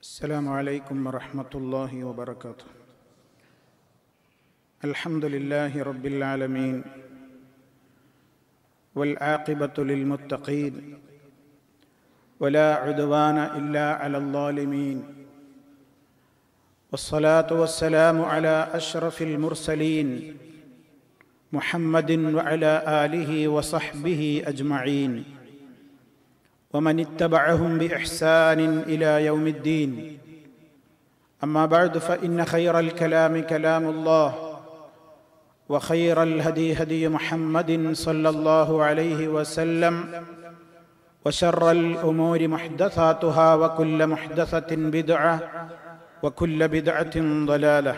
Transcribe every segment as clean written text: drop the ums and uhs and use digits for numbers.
السلام عليكم ورحمة الله وبركاته. الحمد لله رب العالمين والعاقبة للمتقين ولا عدوان إلا على الظالمين والصلاة والسلام على أشرف المرسلين محمد وعلى آله وصحبه أجمعين ومن اتبعهم بإحسان إلى يوم الدين. أما بعد فإن خير الكلام كلام الله وخير الهدي هدي محمد صلى الله عليه وسلم وشر الأمور محدثاتها وكل محدثة بدعة وكل بدعة ضلالة.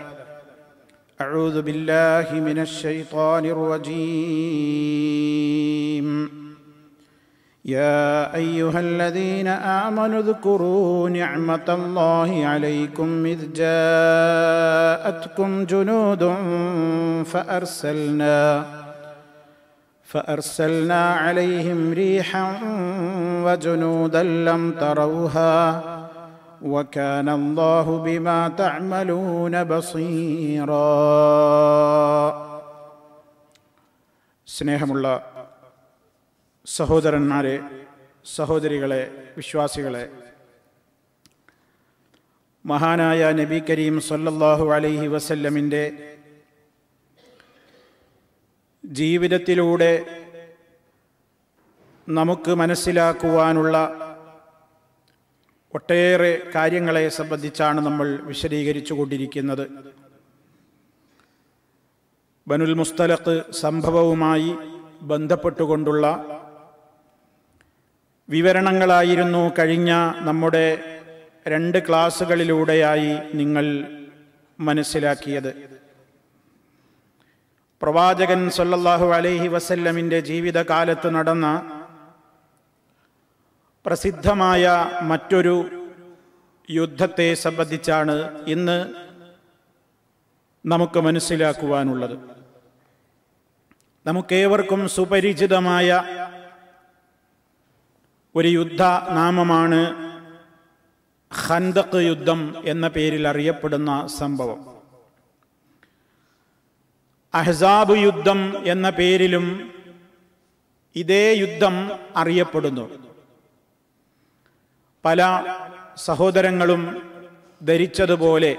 أعوذ بالله من الشيطان الرجيم. يا أيها الذين آمنوا اذكروا نعمة الله عليكم إذ جاءتكم جنود فأرسلنا عليهم ريحا وجنودا لم تروها وكان الله بما تعملون بصيرا. സ്നേഹമുള്ള സഹോദരന്മാരെ, സഹോദരികളെ, വിശ്വാസികളെ, മഹാനായ നബി കരീം സല്ലല്ലാഹു അലൈഹി വസല്ലമിൻ്റെ ജീവിതത്തിലൂടെ നമുക്ക് മനസ്സിലാക്കുവാനുള്ള ഒട്ടേറെ കാര്യങ്ങളെ സംബന്ധിച്ചാണ് നമ്മൾ വിശദീകരിച്ചു കൊണ്ടിരിക്കുന്നത്. ബനുൽ മുസ്തലഖ് സംഭവവുമായി ബന്ധപ്പെട്ടുകൊണ്ടുള്ള വിവരണങ്ങളായിരുന്നു കഴിഞ്ഞ നമ്മുടെ 2 ക്ലാസ്സുകളിലൂടെയായി നിങ്ങൾ മനസ്സിലാക്കിയത്. പ്രവാചകൻ സല്ലല്ലാഹു അലൈഹി വസല്ലമിൻ്റെ ജീവിതകാലത്ത് നടന്ന പ്രസിദ്ധമായ മറ്റൊരു യുദ്ധത്തെ സംബന്ധിച്ചാണ് ഇന്ന് നമുക്ക് മനസ്സിലാക്കുവാനുള്ളത്. നമുക്കേവർക്കും സുപരിചിതമായ ഒരു യുദ്ധ നാമമാണ് ഖന്ദഖ് യുദ്ധം എന്ന പേരിൽ അറിയപ്പെടുന്ന സംഭവം. അഹ്സാബ് യുദ്ധം എന്ന പേരിലും ഇതേ യുദ്ധം അറിയപ്പെടുന്നു. പല സഹോദരങ്ങളും ധരിച്ചതുപോലെ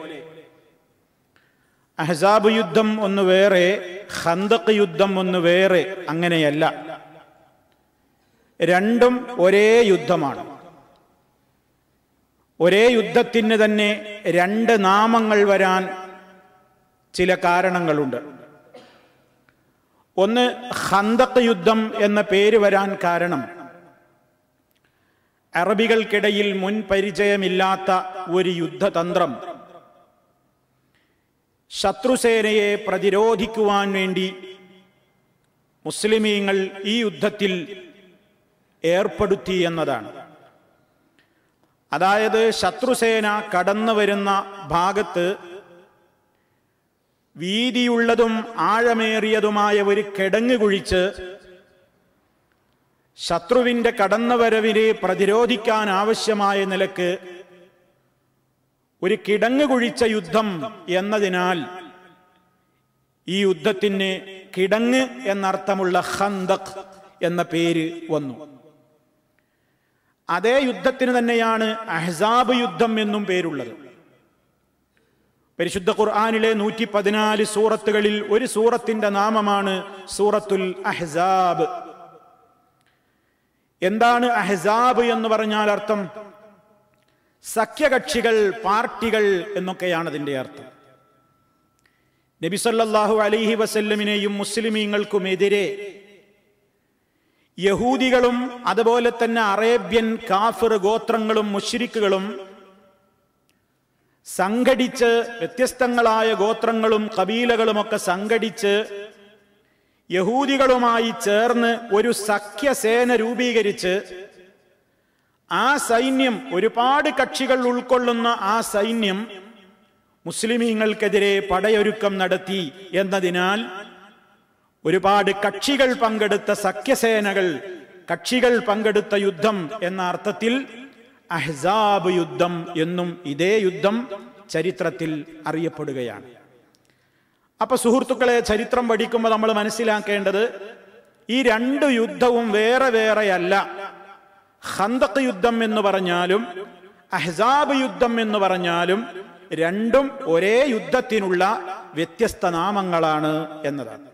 അഹ്സാബ് യുദ്ധം ഒന്ന് വേറെ, ഖന്ദഖ് യുദ്ധം ഒന്ന് വേറെ, അങ്ങനെയല്ല. രണ്ടും ഒരേ യുദ്ധമാണ്. ഒരേ യുദ്ധത്തിന് തന്നെ 2 നാമങ്ങൾ വരാൻ ചില കാരണങ്ങളുണ്ട്. ഒന്ന്, ഖന്ദഖ് യുദ്ധം എന്ന പേര് വരാൻ കാരണം അറബികൾക്കിടയിൽ മുൻ പരിചയമില്ലാത്ത ഒരു യുദ്ധതന്ത്രം ശത്രുസേനയെ പ്രതിരോധിക്കുവാൻ വേണ്ടി മുസ്ലിമീങ്ങൾ ഈ യുദ്ധത്തിൽ ഏർപ്പെടുത്തി എന്നതാണ്. അതായത് ശത്രുസേന കടന്നു വരുന്ന ഭാഗത്ത് വീതിയുള്ളതും ആഴമേറിയതുമായ ഒരു കിടങ്ങ് കുഴിച്ച് ശത്രുവിൻ്റെ കടന്നുവരവിനെ പ്രതിരോധിക്കാൻ ആവശ്യമായ നിലക്ക് ഒരു കിടങ്ങ് കുഴിച്ച യുദ്ധം എന്നതിനാൽ ഈ യുദ്ധത്തിന് കിടങ്ങ് എന്നർത്ഥമുള്ള ഖന്ദഖ് എന്ന പേര് വന്നു. അതേ യുദ്ധത്തിന് തന്നെയാണ് അഹ്സാബ് യുദ്ധം എന്നും പേരുള്ളത്. പരിശുദ്ധ ഖുർആനിലെ 114 സൂറത്തുകളിൽ ഒരു സൂറത്തിന്റെ നാമമാണ് സൂറത്തുൽ അഹ്സാബ്. എന്താണ് അഹ്സാബ് എന്ന് പറഞ്ഞാൽ അർത്ഥം? സഖ്യകക്ഷികൾ, പാർട്ടികൾ എന്നൊക്കെയാണ് അതിൻ്റെ അർത്ഥം. നബി സല്ലല്ലാഹു അലൈഹി വസല്ലമിനെയും മുസ്ലിമീങ്ങൾക്കുമെതിരെ യഹൂദികളും അതുപോലെ തന്നെ അറേബ്യൻ കാഫിർ ഗോത്രങ്ങളും മുശ്രിക്കുകളും സംഘടിച്ച്, വ്യത്യസ്തങ്ങളായ ഗോത്രങ്ങളും കബീലകളുമൊക്കെ സംഘടിച്ച് യഹൂദികളുമായി ചേർന്ന് ഒരു സഖ്യസേന രൂപീകരിച്ച് ആ സൈന്യം, ഒരുപാട് കക്ഷികൾ ഉൾക്കൊള്ളുന്ന ആ സൈന്യം മുസ്ലിമീങ്ങൾക്കെതിരെ പടയൊരുക്കം നടത്തി എന്നതിനാൽ ഒരുപാട് കക്ഷികൾ പങ്കെടുത്ത സഖ്യസേനകൾ, കക്ഷികൾ പങ്കെടുത്ത യുദ്ധം എന്ന അർത്ഥത്തിൽ അഹ്സാബ് യുദ്ധം എന്നും ഇതേ യുദ്ധം ചരിത്രത്തിൽ അറിയപ്പെടുകയാണ്. അപ്പൊ സുഹൃത്തുക്കളെ, ചരിത്രം പഠിക്കുമ്പോൾ നമ്മൾ മനസ്സിലാക്കേണ്ടത് ഈ രണ്ട് യുദ്ധവും വേറെ വേറെയല്ല. ഖന്തഖ് യുദ്ധം എന്ന് പറഞ്ഞാലും അഹ്സാബ് യുദ്ധം എന്ന് പറഞ്ഞാലും രണ്ടും ഒരേ യുദ്ധത്തിനുള്ള വ്യത്യസ്ത നാമങ്ങളാണ് എന്നതാണ്.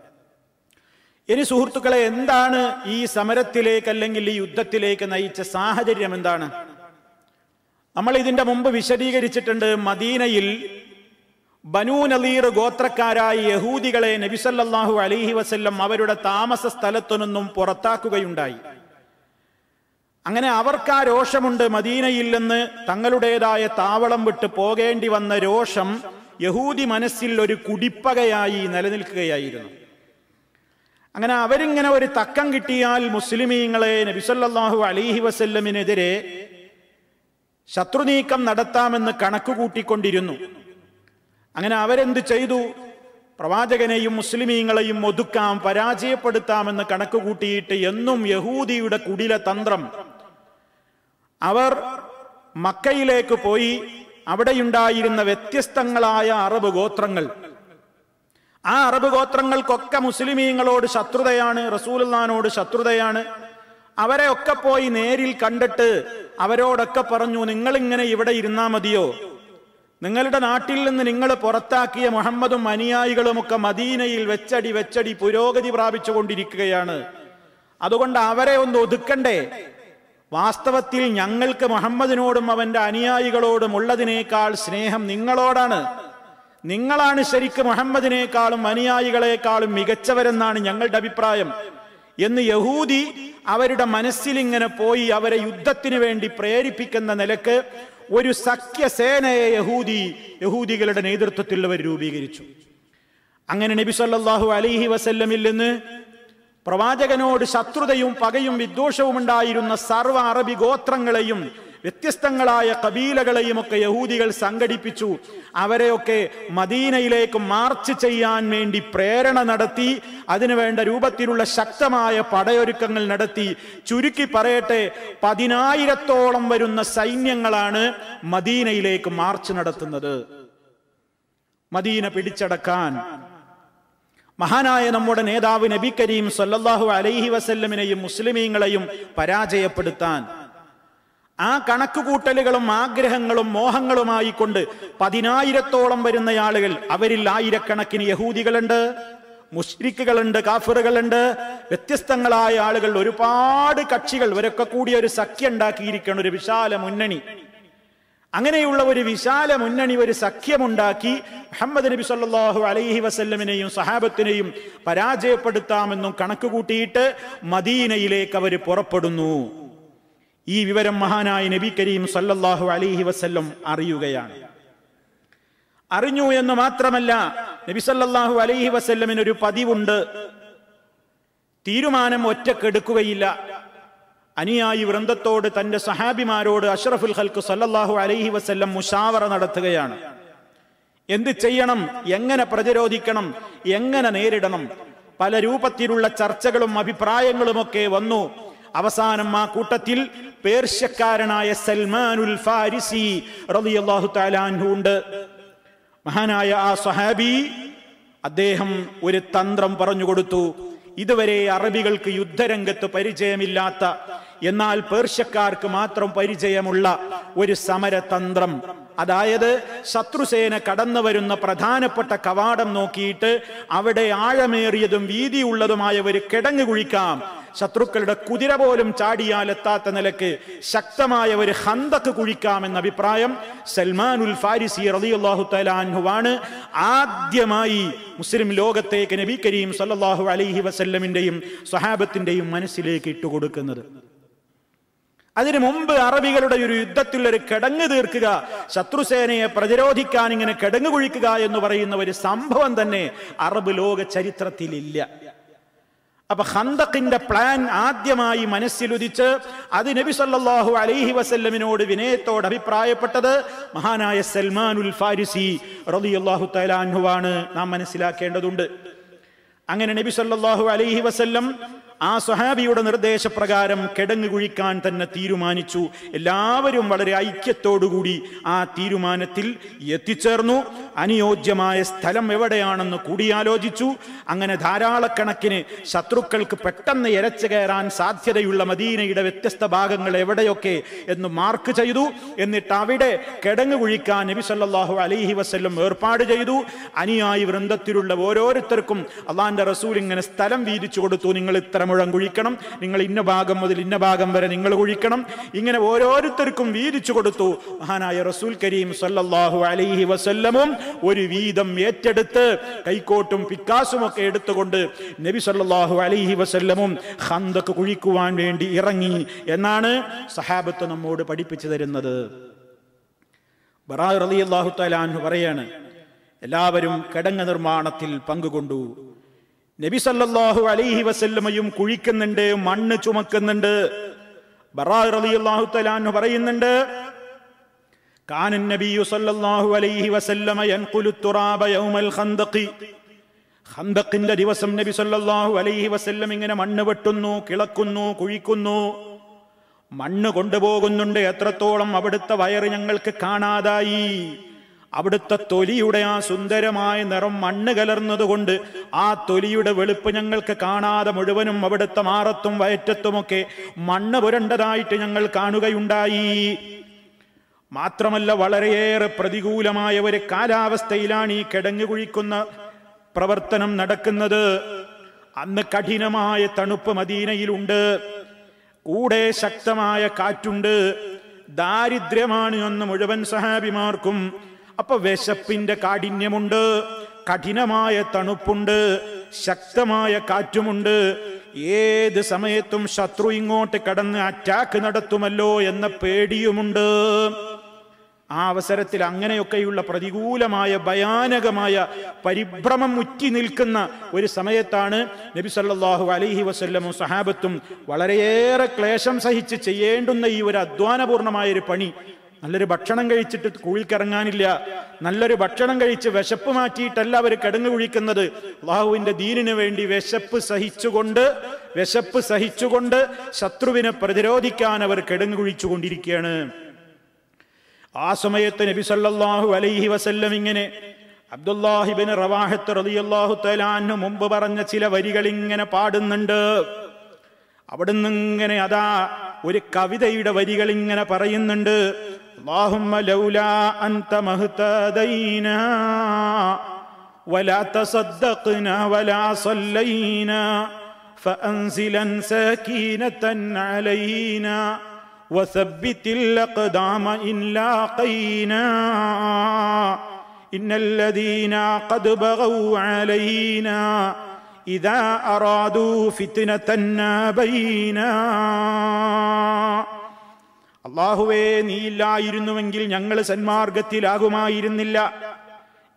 ഇനി സുഹൃത്തുക്കളെ, എന്താണ് ഈ സമരത്തിലേക്ക് അല്ലെങ്കിൽ ഈ യുദ്ധത്തിലേക്ക് നയിച്ച സാഹചര്യം എന്താണ്? നമ്മൾ ഇതിന്റെ മുമ്പ് വിശദീകരിച്ചിട്ടുണ്ട്. മദീനയിൽ ബനൂ നളീർ ഗോത്രക്കാരായ യഹൂദികളെ നബി സല്ലല്ലാഹു അലൈഹി വസല്ലം അവരുടെ താമസ സ്ഥലത്തു നിന്നും പുറത്താക്കുകയുണ്ടായി. അങ്ങനെ അവർക്ക് ആ രോഷമുണ്ട്. മദീനയിൽ നിന്ന് തങ്ങളുടേതായ താവളം വിട്ട് പോകേണ്ടി വന്ന രോഷം യഹൂദി മനസ്സിൽ ഒരു കുടിപ്പകയായി നിലനിൽക്കുകയായിരുന്നു. അങ്ങനെ അവരിങ്ങനെ ഒരു തക്കം കിട്ടിയാൽ മുസ്ലിമീങ്ങളെ നബി സല്ലല്ലാഹു അലൈഹി വസല്ലമിനെതിരെ ശത്രുനീക്കം നടത്താമെന്ന് കണക്കുകൂട്ടിക്കൊണ്ടിരുന്നു. അങ്ങനെ അവരെന്ത് ചെയ്തു? പ്രവാചകനെയും മുസ്ലിമീങ്ങളെയും ഒതുക്കാം, പരാജയപ്പെടുത്താമെന്ന് കണക്കുകൂട്ടിയിട്ട് എന്നും യഹൂദിയുടെ കുടില തന്ത്രം. അവർ മക്കയിലേക്ക് പോയി അവിടെയുണ്ടായിരുന്ന വ്യത്യസ്തങ്ങളായ അറബ് ഗോത്രങ്ങൾ, ആ അറബ് ഗോത്രങ്ങൾക്കൊക്കെ മുസ്ലിമീങ്ങളോട് ശത്രുതയാണ്, റസൂലുള്ളാഹിനോട് ശത്രുതയാണ്. അവരെ ഒക്കെ പോയി നേരിൽ കണ്ടിട്ട് അവരോടൊക്കെ പറഞ്ഞു, നിങ്ങളിങ്ങനെ ഇവിടെ ഇരുന്നാ മതിയോ? നിങ്ങളുടെ നാട്ടിൽ നിന്ന് നിങ്ങൾ പുറത്താക്കിയ മുഹമ്മദും അനുയായികളുമൊക്കെ മദീനയിൽ വെച്ചടി പുരോഗതി പ്രാപിച്ചുകൊണ്ടിരിക്കുകയാണ്. അതുകൊണ്ട് അവരെ ഒന്ന് ഒതുക്കണ്ടേ? വാസ്തവത്തിൽ ഞങ്ങൾക്ക് മുഹമ്മദിനോടും അവന്റെ അനുയായികളോടും ഉള്ളതിനേക്കാൾ സ്നേഹം നിങ്ങളോടാണ്. നിങ്ങളാണ് ശരിക്കും മുഹമ്മദിനേക്കാളും അനുയായികളെക്കാളും മികച്ചവരെന്നാണ് ഞങ്ങളുടെ അഭിപ്രായം എന്ന് യഹൂദി അവരുടെ മനസ്സിലിങ്ങനെ പോയി അവരെ യുദ്ധത്തിന് വേണ്ടി പ്രേരിപ്പിക്കുന്ന നിലക്ക് ഒരു സഖ്യസേനയെ യഹൂദികളുടെ നേതൃത്വത്തിൽ അവർ രൂപീകരിച്ചു. അങ്ങനെ നബി സല്ലല്ലാഹു അലൈഹി വസല്ലമിൽ നിന്ന് പ്രവാചകനോട് ശത്രുതയും പകയും വിദ്വേഷവും ഉണ്ടായിരുന്ന സർവ്വ അറബി ഗോത്രങ്ങളെയും വ്യത്യസ്തങ്ങളായ കബീലകളെയും ഒക്കെ യഹൂദികൾ സംഘടിപ്പിച്ചു. അവരെയൊക്കെ മദീനയിലേക്ക് മാർച്ച് ചെയ്യാൻ വേണ്ടി പ്രേരണ നടത്തി. അതിനുവേണ്ട രൂപത്തിലുള്ള ശക്തമായ പടയൊരുക്കങ്ങൾ നടത്തി. ചുരുക്കി പറയട്ടെ, 10,000-ഓളം വരുന്ന സൈന്യങ്ങളാണ് മദീനയിലേക്ക് മാർച്ച് നടത്തുന്നത്. മദീന പിടിച്ചടക്കാൻ മഹാനായ നമ്മുടെ നേതാവ് നബി കരീം സല്ലല്ലാഹു അലൈഹി വസല്ലമിനെയും മുസ്ലിമീങ്ങളെയും പരാജയപ്പെടുത്താൻ ആ കണക്കുകൂട്ടലുകളും ആഗ്രഹങ്ങളും മോഹങ്ങളുമായി കൊണ്ട് 10,000-ഓളം വരുന്ന ആളുകൾ, അവരിൽ ആയിരക്കണക്കിന് യഹൂദികളുണ്ട്, മുശ്രിക്കുകളുണ്ട്, കാഫിറുകളുണ്ട്, വ്യത്യസ്തങ്ങളായ ആളുകൾ, ഒരുപാട് കക്ഷികൾ, ഇവരൊക്കെ കൂടി ഒരു സഖ്യം ഉണ്ടാക്കിയിരിക്കണം, ഒരു വിശാല മുന്നണി. അങ്ങനെയുള്ള ഒരു വിശാല മുന്നണി, ഒരു സഖ്യമുണ്ടാക്കി മുഹമ്മദ് നബി സല്ലല്ലാഹു അലൈഹി വസല്ലമിനെയും സഹാബത്തിനെയും പരാജയപ്പെടുത്താമെന്നും കണക്കുകൂട്ടിയിട്ട് മദീനയിലേക്ക് അവർ പുറപ്പെടുന്നു. ഈ വിവരം മഹാനായ നബി കരീം സല്ലല്ലാഹു അലൈഹി വസല്ലം അറിയുകയാണ്. അറിഞ്ഞു എന്ന് മാത്രമല്ല, നബി സല്ലല്ലാഹു അലൈഹി വസല്ലമിന് ഒരു പതിവുണ്ട്. തീരുമാനം ഒറ്റക്കെടുക്കുകയില്ല. അനുയായി വൃന്ദത്തോട്, തന്റെ സഹാബിമാരോട് അഷ്റഫുൽ ഖൽഖ് സല്ലല്ലാഹു അലൈഹി വസല്ലം മുശാവറ നടത്തുകയാണ്. എന്ത് ചെയ്യണം, എങ്ങനെ പ്രതിരോധിക്കണം, എങ്ങനെ നേരിടണം, പല രൂപത്തിലുള്ള ചർച്ചകളും അഭിപ്രായങ്ങളുമൊക്കെ വന്നു. അവസാനം ആ കൂട്ടത്തിൽ പേർഷ്യക്കാരനായ സൽമാനുൽ ഫാരിസി റളിയല്ലാഹു തആല അൻഹു ഉണ്ട്. മഹാനായ ആ സ്വഹാബി, അദ്ദേഹം ഒരു തന്ത്രം പറഞ്ഞു കൊടുത്തു. ഇതുവരെ അറബികൾക്ക് യുദ്ധരംഗത്ത് പരിചയമില്ലാത്ത, എന്നാൽ പേർഷ്യക്കാർക്ക് മാത്രം പരിചയമുള്ള ഒരു സമരതന്ത്രം. അതായത് ശത്രുസേന കടന്നു വരുന്ന പ്രധാനപ്പെട്ട കവാടം നോക്കിയിട്ട് അവിടെ ആഴമേറിയതും വീതിയുള്ളതുമായ ഒരു കിടങ്ങ് കുഴിക്കാം. ശത്രുക്കളുടെ കുതിര പോലും ചാടിയാൽ എത്താത്ത നിലക്ക് ശക്തമായ ഒരു ഖന്തഖ് കുഴിക്കാമെന്ന അഭിപ്രായം സൽമാനുൽ ഫാരിസി റളിയല്ലാഹു തആല അൻഹുവാണ് ആദ്യമായി മുസ്ലിം ലോകത്തേക്ക് നബി കരീം സല്ലല്ലാഹു അലൈഹി വസല്ലമിന്റെയും സ്വഹാബത്തിന്റെയും മനസ്സിലേക്ക് ഇട്ടുകൊടുക്കുന്നത്. അതിനു മുമ്പ് അറബികളുടെ ഒരു യുദ്ധത്തിൽ ഒരു കിടങ്ങ് തീർക്കുക, ശത്രുസേനയെ പ്രതിരോധിക്കാൻ ഇങ്ങനെ കിടങ്ങ് കുഴിക്കുക എന്ന് പറയുന്ന ഒരു സംഭവം തന്നെ അറബ് ലോക ചരിത്രത്തിലില്ല. അപ്പൊ ഖന്തഖിന്റെ പ്ലാൻ ആദ്യമായി മനസ്സിലുദിച്ച് അത് നബി സല്ലല്ലാഹു അലൈഹി വസല്ലമിനോട് വിനയത്തോട് അഭിപ്രായപ്പെട്ടത് മഹാനായ സൽമാനുൽ ഫാരിസി റളിയല്ലാഹു തആല അൻഹുവാണ്. നാം മനസ്സിലാക്കേണ്ടതുണ്ട്. അങ്ങനെ നബി സല്ലല്ലാഹു അലൈഹി വസല്ലം ആ സ്വഹാബിയുടെ നിർദ്ദേശപ്രകാരം കിടങ്ങ് കുഴിക്കാൻ തന്നെ തീരുമാനിച്ചു. എല്ലാവരും വളരെ ഐക്യത്തോടുകൂടി ആ തീരുമാനത്തിൽ എത്തിച്ചേർന്നു. അനുയോജ്യമായ സ്ഥലം എവിടെയാണെന്ന് കൂടിയാലോചിച്ചു. അങ്ങനെ ധാരാളക്കണക്കിന് ശത്രുക്കൾക്ക് പെട്ടെന്ന് ഇരച്ചു കയറാൻ സാധ്യതയുള്ള മദീനയുടെ വ്യത്യസ്ത ഭാഗങ്ങൾ എവിടെയൊക്കെ എന്ന് മാർക്ക് ചെയ്തു. എന്നിട്ട് അവിടെ കിടങ്ങ് കുഴിക്കാൻ നബി സല്ലല്ലാഹു അലൈഹി വസല്ലം ഏർപ്പാട് ചെയ്തു. അനുയായി വൃന്ദത്തിലുള്ള ഓരോരുത്തർക്കും അള്ളാന്റെ റസൂൽ ഇങ്ങനെ സ്ഥലം വീതിച്ചു കൊടുത്തു. നിങ്ങൾ ഇത്ര മുഴം കുഴിക്കണം, നിങ്ങൾ ഇന്ന ഭാഗം മുതൽ ഇന്ന ഭാഗം വരെ നിങ്ങൾ കുഴിക്കണം. ഇങ്ങനെ ഓരോരുത്തർക്കും വീതിച്ചു കൊടുത്തു. മഹാനായ റസൂൽ കരീം സല്ലല്ലാഹു അലൈഹി വസല്ലമും ഒരു വീതം ഏറ്റെടുത്ത് കൈക്കോട്ടും പിക്കാസും ഒക്കെ എടുത്തുകൊണ്ട് നബി സല്ലല്ലാഹു അലൈഹി വസല്ലമും ഖന്ദഖ് കുഴിക്കുവാൻ വേണ്ടി ഇറങ്ങി എന്നാണ് സഹാബത്ത് നമ്മോട് പഠിപ്പിച്ചു തരുന്നത്. ബറാ റളിയല്ലാഹു തആല അൻഹു പറയാണ്, എല്ലാവരും കിടങ്ങ് നിർമ്മാണത്തിൽ പങ്കുകൊണ്ടു. നബി സല്ലല്ലാഹു അലൈഹി വസല്ലമയും കുഴിക്കുന്നുണ്ട്, മണ്ണ് ചുമക്കുന്നുണ്ട്. ബറാ റളിയല്ലാഹു തആല അൻഹു പറയുന്നുണ്ട്, കാന നബിയു സല്ലല്ലാഹു അലൈഹി വസല്ലമ യൻഖുലു തുറാബ യൗമൽ ഖന്ദഖി. ഖന്ദഖിന്റെ ദിവസം നബി സല്ലല്ലാഹു അലൈഹി വസല്ലം ഇങ്ങനെ മണ്ണ് വെട്ടുന്നു, കിളക്കുന്നു, കുഴിക്കുന്നു. മണ്ണ് കൊണ്ടുപോകുന്നുണ്ട്. എത്രത്തോളം അവിടുത്തെ വയറ് ഞങ്ങൾക്ക് കാണാതായി. അവിടുത്തെ തൊലിയുടെ ആ സുന്ദരമായ നിറം മണ്ണ് കലർന്നതുകൊണ്ട് ആ തൊലിയുടെ വെളുപ്പ് ഞങ്ങൾക്ക് കാണാതെ മുഴുവനും അവിടുത്തെ മാറത്തും വയറ്റത്തുമൊക്കെ മണ്ണ് പുരണ്ടതായിട്ട് ഞങ്ങൾ കാണുകയുണ്ടായി. മാത്രമല്ല, വളരെയേറെ പ്രതികൂലമായ ഒരു കാലാവസ്ഥയിലാണ് ഈ കിടങ്ങ് കുഴിക്കുന്ന പ്രവർത്തനം നടക്കുന്നത്. അന്ന് കഠിനമായ തണുപ്പ് മദീനയിലുണ്ട്, കൂടെ ശക്തമായ കാറ്റുണ്ട്, ദാരിദ്ര്യമാണ് എന്ന് മുഴുവൻ സഹാബിമാർക്കും. അപ്പൊ വിശപ്പിന്റെ കാഠിന്യമുണ്ട്, കഠിനമായ തണുപ്പുണ്ട്, ശക്തമായ കാറ്റുമുണ്ട്. ഏത് സമയത്തും ശത്രു ഇങ്ങോട്ട് കടന്ന് അറ്റാക്ക് നടത്തുമല്ലോ എന്ന പേടിയുമുണ്ട്. ആ അവസരത്തിൽ അങ്ങനെയൊക്കെയുള്ള പ്രതികൂലമായ ഭയാനകമായ പരിഭ്രമം മുറ്റി നിൽക്കുന്ന ഒരു സമയത്താണ് നബി സല്ലല്ലാഹു അലൈഹി വസല്ലമും സഹാബത്തും വളരെയേറെ ക്ലേശം സഹിച്ച് ചെയ്യേണ്ടുന്ന ഈ ഒരു അധ്വാനപൂർണമായ ഒരു പണി. നല്ലൊരു ഭക്ഷണം കഴിച്ചിട്ട് കുഴിക്കിറങ്ങാനില്ല, നല്ലൊരു ഭക്ഷണം കഴിച്ച് വിശപ്പ് മാറ്റിയിട്ടല്ല അവർ കിടങ്ങ് കുഴിക്കുന്നത്. അല്ലാഹുവിന്റെ ദീനിന് വേണ്ടി വിശപ്പ് സഹിച്ചുകൊണ്ട് ശത്രുവിനെ പ്രതിരോധിക്കാൻ അവർ കിടങ്ങ് കുഴിച്ചുകൊണ്ടിരിക്കുകയാണ്. ആ സമയത്ത് നബി സല്ലല്ലാഹു അലൈഹി വസല്ലം ഇങ്ങനെ അബ്ദുല്ലാഹി ഇബ്നു റവാഹത്ത് റളിയല്ലാഹു തആല അൻഹു മുമ്പ് പറഞ്ഞ ചില വരികൾ ഇങ്ങനെ പാടുന്നുണ്ട്. അവിടുന്ന് ഇങ്ങനെ അതാ ഒരു കവിതയുടെ വരികൾ ഇങ്ങനെ പറയുന്നുണ്ട്. അല്ലാഹുമ്മ ലൗലാ അൻത മഹ്തദൈനാ വലാ തസദ്ദഖ്നാ വലാ സല്ലൈനാ ഫഅൻസിലൻ സകീനതൻ അലൈനാ وثبت الأقدام إن لاقينا إن الذين قد بغوا علينا إذا أرادوا فتنة بينا. അല്ലാഹുവേ, നീയില്ലായിരുന്നുവെങ്കിൽ ഞങ്ങൾ സന്മാർഗത്തിലാകുമായിരുന്നില്ല,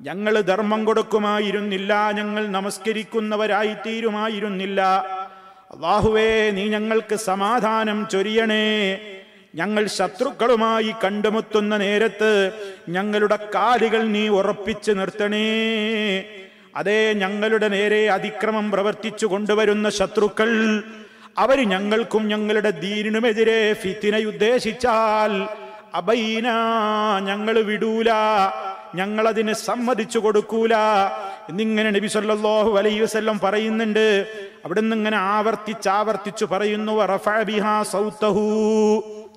ഞങ്ങൾ ധർമ്മം കൊടുക്കുമായിരുന്നില്ല, ഞങ്ങൾ നമസ്കരിക്കുന്നവരായി തീരുമായിരുന്നില്ല. അല്ലാഹുവേ, നീ ഞങ്ങൾക്ക് സമാധാനം ചൊരിയണേ. ഞങ്ങൾ ശത്രുക്കളുമായി കണ്ടുമുട്ടുന്ന നേരത്ത് ഞങ്ങളുടെ കാലുകൾ നീ ഉറപ്പിച്ചു നിർത്തണേ. അതേ, ഞങ്ങളുടെ നേരെ അതിക്രമം പ്രവർത്തിച്ചു കൊണ്ടുവരുന്ന ശത്രുക്കൾ അവർ ഞങ്ങൾക്കും ഞങ്ങളുടെ ദീനിനുമെതിരെ ഫിത്നയുദ്ദേശിച്ചാൽ അബൈന, ഞങ്ങൾ വിടൂല, ഞങ്ങളതിന് സമ്മതിച്ചു കൊടുക്കൂല എന്നിങ്ങനെ നബി സല്ലല്ലാഹു അലൈഹി വസല്ലം പറയുന്നുണ്ട്. അവിടുന്ന് ഇങ്ങനെ ആവർത്തിച്ചു പറയുന്നു. റഫഅ ബിഹാ സൗതഹു,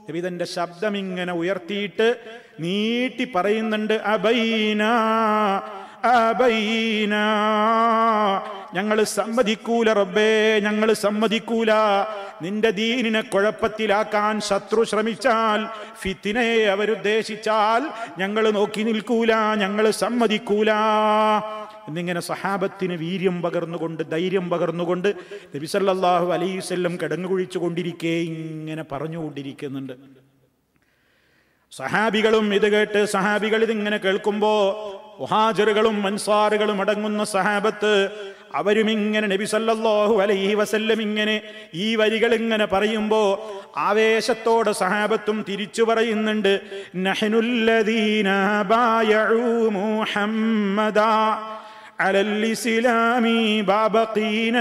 നബി തന്റെ ശബ്ദം ഇങ്ങനെ ഉയർത്തിയിട്ട് നീട്ടി പറയുന്നുണ്ട്. അബൈന അബൈന, ഞങ്ങൾ സമ്മതിക്കൂല റബ്ബേ, ഞങ്ങൾ സമ്മതിക്കൂല. നിന്റെ ദീനിനെ കുഴപ്പത്തിലാക്കാൻ ശത്രു ശ്രമിച്ചാൽ, ഫിത്നയെ അവരുദ്ദേശിച്ചാൽ ഞങ്ങൾ നോക്കി നിൽക്കൂല, ഞങ്ങൾ സമ്മതിക്കൂല എന്നിങ്ങനെ സഹാബത്തിന് വീര്യം പകർന്നുകൊണ്ട്, ധൈര്യം പകർന്നുകൊണ്ട് നബി സല്ലല്ലാഹു അലൈഹി വസല്ലം കിടങ്ങു കുഴിച്ചു കൊണ്ടിരിക്കെ ഇങ്ങനെ പറഞ്ഞുകൊണ്ടിരിക്കുന്നുണ്ട്. സഹാബികളും ഇത് കേട്ട്, സഹാബികൾ ഇതിങ്ങനെ കേൾക്കുമ്പോ മുഹാജിറുകളും അൻസാറുകളും അടങ്ങുന്ന സഹാബത്ത് അവരും ഇങ്ങനെ നബി സല്ലല്ലാഹു അലൈഹി വസല്ലം ഇങ്ങനെ ഈ വരികൾ ഇങ്ങനെ പറയുമ്പോ ആവേശത്തോടെ സഹാബത്തും തിരിച്ചു പറയുന്നുണ്ട്. നഹ്നുല്ലദീന ബായഉ മുഹമ്മദാ അലൽ ഇസ്ലാമി ബാബഖീന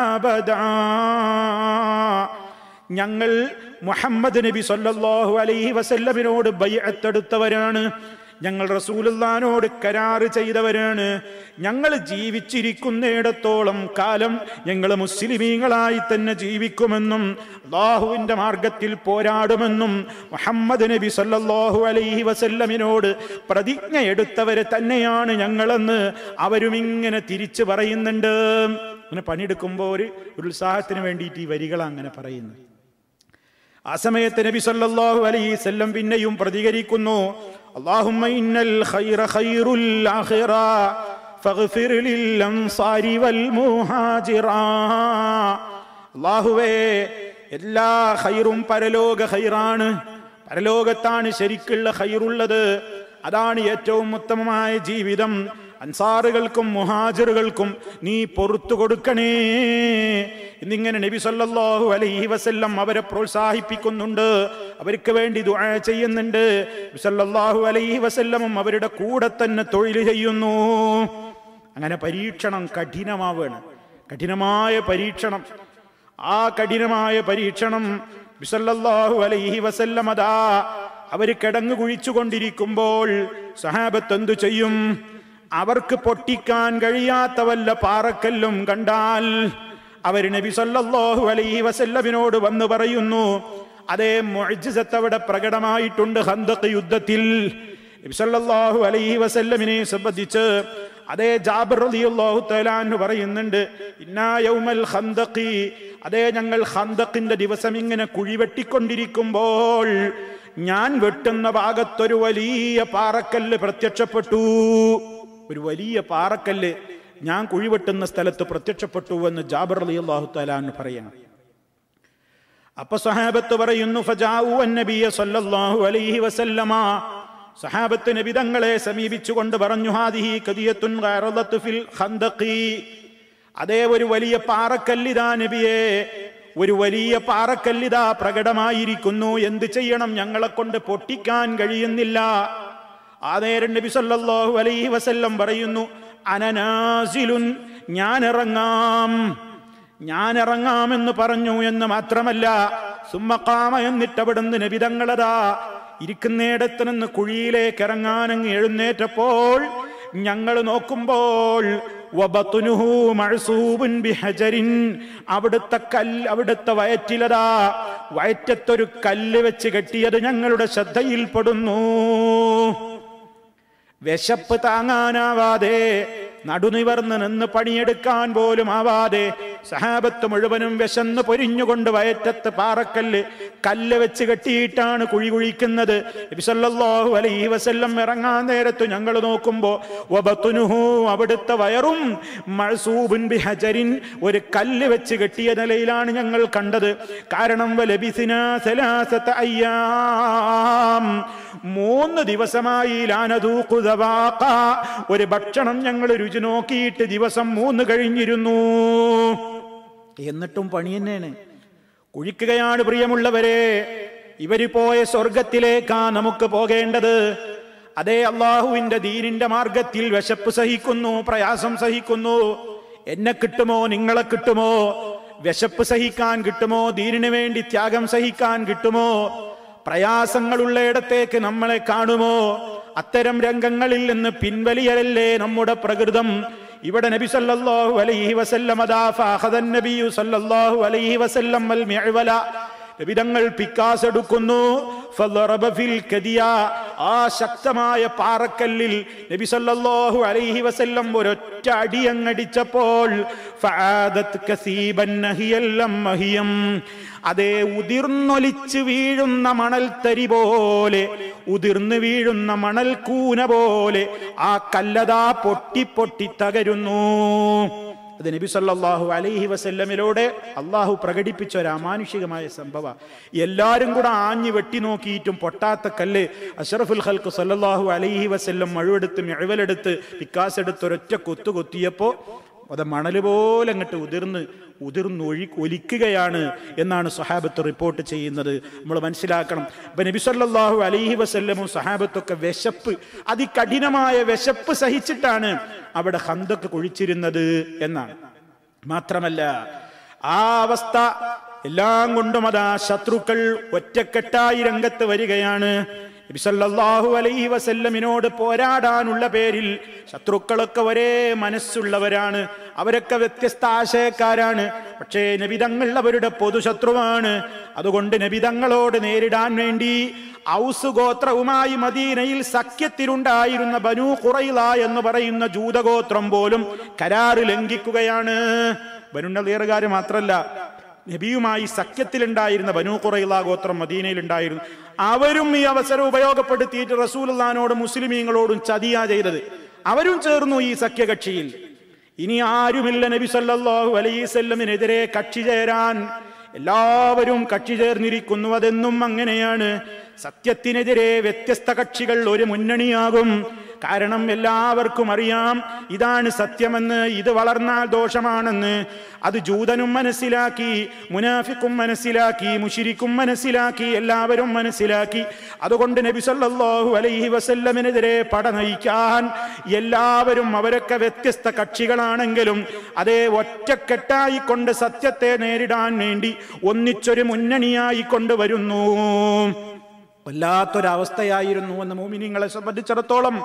അബദാ. ഞങ്ങൾ മുഹമ്മദ് നബി സല്ലല്ലാഹു അലൈഹി വസല്ലമിനോട് ബൈഅത്ത് എടുത്തവരാണ്, ഞങ്ങൾ റസൂലുള്ളാഹിനോട് കരാറ് ചെയ്തവരാണ്. ഞങ്ങൾ ജീവിച്ചിരിക്കുന്നിടത്തോളം കാലം ഞങ്ങൾ മുസ്ലിമീങ്ങളായി തന്നെ ജീവിക്കുമെന്നും അല്ലാഹുവിൻ്റെ മാർഗത്തിൽ പോരാടുമെന്നും മുഹമ്മദ് നബി സല്ലല്ലാഹു അലൈഹി വസല്ലമിനോട് പ്രതിജ്ഞ എടുത്തവരെ തന്നെയാണ് ഞങ്ങളെന്ന് അവരും ഇങ്ങനെ തിരിച്ചു പറയുന്നുണ്ട്. അങ്ങനെ പണിയെടുക്കുമ്പോൾ ഒരു ഉത്സാഹത്തിന് വേണ്ടിയിട്ട് ഈ വരികൾ അങ്ങനെ പറയുന്നു. ആ സമയത്ത് നബി സല്ലല്ലാഹു അലൈഹി വസല്ലം പിന്നെയും പ്രതികരിക്കുന്നു, അല്ലാഹുമ്മ ഇന്നൽ ഖൈറ ഖൈറുൽ ആഖിറ ഫഗ്ഫിർ ലിൽ അൻസാരി വൽ മുഹാജിറ. അല്ലാഹുവേ, എല്ലാ ഖൈറും പരലോക ഖൈറാണ്. പരലോകത്താണ് ശരിക്കുള്ള ഖൈറുള്ളത്. അതാണ് ഏറ്റവും ഉത്തമമായ ജീവിതം. അൻസാറുകൾക്കും മുഹാജിറുകൾക്കും നീ പൊറുത്തു കൊടുക്കണേ എന്നിങ്ങനെ നബി സല്ലല്ലാഹു അലൈഹി വസല്ലം അവരെ പ്രോത്സാഹിപ്പിക്കുന്നുണ്ട്, അവർക്ക് വേണ്ടി ദുആ ചെയ്യുന്നുണ്ട്. നബി സല്ലല്ലാഹു അലൈഹി വസല്ലമും അവരുടെ കൂടെ തന്നെ തൊഴിൽ ചെയ്യുന്നു. അങ്ങനെ പരീക്ഷണം കഠിനമാവുകയാണ്, കഠിനമായ പരീക്ഷണം. ആ കഠിനമായ പരീക്ഷണം നബി സല്ലല്ലാഹു അലൈഹി വസല്ലം അതാ അവർ കിടങ്ങു കുഴിച്ചുകൊണ്ടിരിക്കുമ്പോൾ സഹാബത്ത് എന്തു ചെയ്യും? അവർക്ക് പൊട്ടിക്കാൻ കഴിയാത്ത വല്ല പാറക്കല്ലും കണ്ടാൽ അവർ നബി സല്ലല്ലാഹു അലൈഹി വസല്ലമിനോട് വന്ന് പറയുന്നു. അതേ മുഅ്ജിസത്ത് അവിടെ പ്രകടമായിട്ടുണ്ട് ഖന്ദഖ് യുദ്ധത്തിൽ. നബി സല്ലല്ലാഹു അലൈഹി വസല്ലമിനെ സംബന്ധിച്ച് അതേ ജാബിർ റളിയല്ലാഹു തആല അൻഹു പറയുന്നുണ്ട്, ഇന്നാ യൗമൽ ഖന്ദഖി, അതേ ഞങ്ങൾ ഖന്ദഖിന്റെ ദിവസം ഇങ്ങനെ കുഴി വെട്ടിക്കൊണ്ടിരിക്കുമ്പോൾ ഞാൻ വെട്ടുന്ന ഭാഗത്തൊരു വലിയ പാറക്കല്ല് പ്രത്യക്ഷപ്പെട്ടു. ഒരു വലിയ പാറക്കല്ല് ഞാൻ കുഴിവെട്ടുന്ന സ്ഥലത്ത് പ്രത്യക്ഷപ്പെട്ടു എന്ന് ജാബിർ റളിയല്ലാഹു തആല അൻഹു പറയണം. അപ്പൊ സഹാബത്ത് പറയുന്നു, ഫജാഉ അന്നബിയ സല്ലല്ലാഹു അലൈഹി വസല്ലമ, സഹാബത്ത് നബി തങ്ങളെ സമീപിച്ചുകൊണ്ട് പറഞ്ഞു, ഹാദിഹി ഖദിയത്തുൻ ഗറദത്ത് ഫിൽ ഖന്ദഖി, അതേ ഒരു വലിയ പാറക്കല്ലിതാ നബിയെ, ഒരു വലിയ പാറക്കല്ലിതാ പ്രകടമായിരിക്കുന്നു. എന്ത് ചെയ്യണം? ഞങ്ങളെ കൊണ്ട് പൊട്ടിക്കാൻ കഴിയുന്നില്ല. ആ നേരം നബി സല്ലല്ലാഹു അലൈഹി വസല്ലം പറയുന്നു, അനനാസിലുൻ, ഞാൻ ഇറങ്ങാമെന്ന് പറഞ്ഞു എന്ന് മാത്രമല്ല, സുമ്മഖാമ, എന്നിട്ട് അവിടുന്ന് നബി തങ്ങളതാ ഇരിക്കുന്നിടത്ത് നിന്ന് കുഴിയിലേക്ക് ഇറങ്ങാനങ്ങ് എഴുന്നേറ്റപ്പോൾ ഞങ്ങൾ നോക്കുമ്പോൾ വബത്നുഹു മഅ്സൂബുൻ ബിഹജരിൻ, അവിടുത്തെ വയറ്റിലതാ വയറ്റത്തൊരു കല്ല് വെച്ച് കെട്ടിയത് ഞങ്ങളുടെ ശ്രദ്ധയിൽപ്പെടുന്നു. വിശപ്പ് താങ്ങാനാവാതെ നടുനിവർന്ന് നിന്ന് പണിയെടുക്കാൻ പോലും ആവാതെ സഹാബത്ത് മുഴുവനും വിശന്ന് പൊരിഞ്ഞുകൊണ്ട് വയറ്റത്ത് പാറക്കല്ല് കല്ല് വെച്ച് കെട്ടിയിട്ടാണ് കുഴി കുഴിക്കുന്നത്. നബി സല്ലല്ലാഹു അലൈഹി വസല്ലം ഇറങ്ങാൻ നേരത്ത് ഞങ്ങൾ നോക്കുമ്പോൾ വബത്നുഹു, അവിടുത്തെ വയറും മഅ്സൂബുൻ ബിഹജരിൻ, ഒരു കല്ല് വെച്ച് കെട്ടിയ നിലയിലാണ് ഞങ്ങൾ കണ്ടത്. കാരണം വലബിസിനാ സലാസത അയ്യാം, 3 ദിവസമായി ലാനദൂഖു ദവാഖ, ഒരു ഭക്ഷണം ഞങ്ങൾ രുചി നോക്കിയിട്ട് ദിവസം 3 കഴിഞ്ഞിരുന്നു. എന്നിട്ടും പണി തന്നെയാണ്, കുഴിക്കുകയാണ്. പ്രിയമുള്ളവരെ, ഇവര് പോയ സ്വർഗത്തിലേക്കാ നമുക്ക് പോകേണ്ടത്. അതേ അള്ളാഹുവിന്റെ ദീനിന്റെ മാർഗത്തിൽ വിശപ്പ് സഹിക്കുന്നു, പ്രയാസം സഹിക്കുന്നു. എന്നെ കിട്ടുമോ? നിങ്ങളെ കിട്ടുമോ? വിശപ്പ് സഹിക്കാൻ കിട്ടുമോ? ദീനിനു വേണ്ടി ത്യാഗം സഹിക്കാൻ കിട്ടുമോ? പ്രയാസങ്ങളുള്ളയിടത്തേക്ക് നമ്മളെ കാണുമോ? അത്തരം രംഗങ്ങളിൽ നിന്ന് പിൻവലിയലല്ലേ നമ്മുടെ പ്രകൃതം. ഇവിടെ നബി സല്ലല്ലാഹു അലൈഹി വസല്ലം ഫഅഖദൻ നബിയു സല്ലല്ലാഹു അലൈഹി വസല്ലം അൽ മിഅ്വല, നബി തങ്ങൾ പിക്കാസ് എടുക്കുന്നു. ഫളറബ ഫിൽ കദിയ, ആ ശക്തമായ പാറക്കല്ലിൽ നബി സല്ലല്ലാഹു അലൈഹി വസല്ലം ഒരൊറ്റ അടിയങ്ങടിച്ചപ്പോൾ ഫആദത് കസീബൻ നഹിയൽ മഹിയം, അതേ ഉതിർന്നൊലിച്ച് വീഴുന്ന മണൽ തരി പോലെ, ഉതിർന്നു വീഴുന്ന മണൽ കൂന പോലെ ആ കല്ലതാ പൊട്ടി പൊട്ടി തകരുന്നു. അത് നബി സല്ലല്ലാഹു അലൈഹി വസല്ലമിലൂടെ അള്ളാഹു പ്രകടിപ്പിച്ച ഒരു അമാനുഷികമായ സംഭവം. എല്ലാവരും കൂടെ ആഞ്ഞു വെട്ടി നോക്കിയിട്ടും പൊട്ടാത്ത കല്ല് അഷ്റഫുൽ ഖൽഖ് സല്ലല്ലാഹു അലൈഹി വസല്ലം മഴുവെടുത്ത് മിഅ്വലെടുത്ത് പിക്കാസ് എടുത്ത് ഒരൊറ്റ കൊത്തു കൊത്തിയപ്പോൾ അത് മണൽ പോലെ അങ്ങോട്ട് ഒലിക്കുകയാണ് എന്നാണ് സ്വഹാബത്ത് റിപ്പോർട്ട് ചെയ്യുന്നത്. നമ്മൾ മനസ്സിലാക്കണം. അപ്പൊ നബി സല്ലല്ലാഹു അലൈഹി വസല്ലമും സ്വഹാബത്തൊക്കെ വിശപ്പ്, അതികഠിനമായ വിശപ്പ് സഹിച്ചിട്ടാണ് അവിടെ ഖന്തക്ക് കുഴിച്ചിരുന്നത് എന്നാണ്. മാത്രമല്ല ആ അവസ്ഥ എല്ലാം കൊണ്ടും അതാ ശത്രുക്കൾ ഒറ്റക്കെട്ടായി രംഗത്ത് വരികയാണ്. നബി സല്ലല്ലാഹു അലൈഹി വസല്ലമിനോട് പോരാടാനുള്ള പേരിൽ ശത്രുക്കളൊക്കെ ഒരേ മനസ്സുള്ളവരാണ്, അവരൊക്കെ വ്യത്യസ്ത ആശയക്കാരാണ്. പക്ഷേ നബി തങ്ങൾ അവരുടെ പൊതുശത്രുവാണ്. അതുകൊണ്ട് നബി തങ്ങളോട് നേരിടാൻ വേണ്ടി ഔസ് ഗോത്രവുമായി മദീനയിൽ സഖ്യത്തിലുണ്ടായിരുന്ന ബനൂ ഖുറൈള എന്ന് പറയുന്ന ജൂതഗോത്രം പോലും കരാറ് ലംഘിക്കുകയാണ്. ബനൂ നളീറുകാർ മാത്രമല്ല, നബിയുമായി സഖ്യത്തിലുണ്ടായിരുന്ന ബനൂ ഖുറൈള ഗോത്രം മദീനയിലുണ്ടായിരുന്നു. അവരും ഈ അവസരം ഉപയോഗപ്പെടുത്തിയിട്ട് റസൂലുള്ളാഹിനോടും മുസ്ലിമീങ്ങളോടും ചതിയാ ചെയ്തത്. അവരും ചേർന്നു ഈ സഖ്യകക്ഷിയിൽ. ഇനി ആരുമില്ല നബി സല്ലല്ലാഹു അലൈഹി വസല്ലമിനെതിരെ കക്ഷി ചേരാൻ. എല്ലാവരും കക്ഷി ചേർന്നിരിക്കുന്നു. അതെന്നും അങ്ങനെയാണ്. സത്യത്തിനെതിരെ വ്യത്യസ്ത കക്ഷികൾ ഒരു മുന്നണിയാകും. കാരണം എല്ലാവർക്കും അറിയാം ഇതാണ് സത്യമെന്ന്, ഇത് വളർന്നാൽ ദോഷമാണെന്ന്. അത് ജൂതനും മനസ്സിലാക്കി, മുനാഫിക്കും മനസ്സിലാക്കി, മുശ്രിക്കും മനസ്സിലാക്കി, എല്ലാവരും മനസ്സിലാക്കി. അതുകൊണ്ട് നബി സല്ലല്ലാഹു അലൈഹി വസല്ലമിനെതിരെ പട നയിക്കാൻ എല്ലാവരും, അവരൊക്കെ വ്യത്യസ്ത കക്ഷികളാണെങ്കിലും അതേ ഒറ്റക്കെട്ടായിക്കൊണ്ട് സത്യത്തെ നേരിടാൻ വേണ്ടി ഒന്നിച്ചൊരു മുന്നണിയായി കൊണ്ടുവരുന്നു. വല്ലാത്തൊരവസ്ഥയായിരുന്നു എന്ന് മുഅ്മിനീങ്ങളെ സംബന്ധിച്ചിടത്തോളം.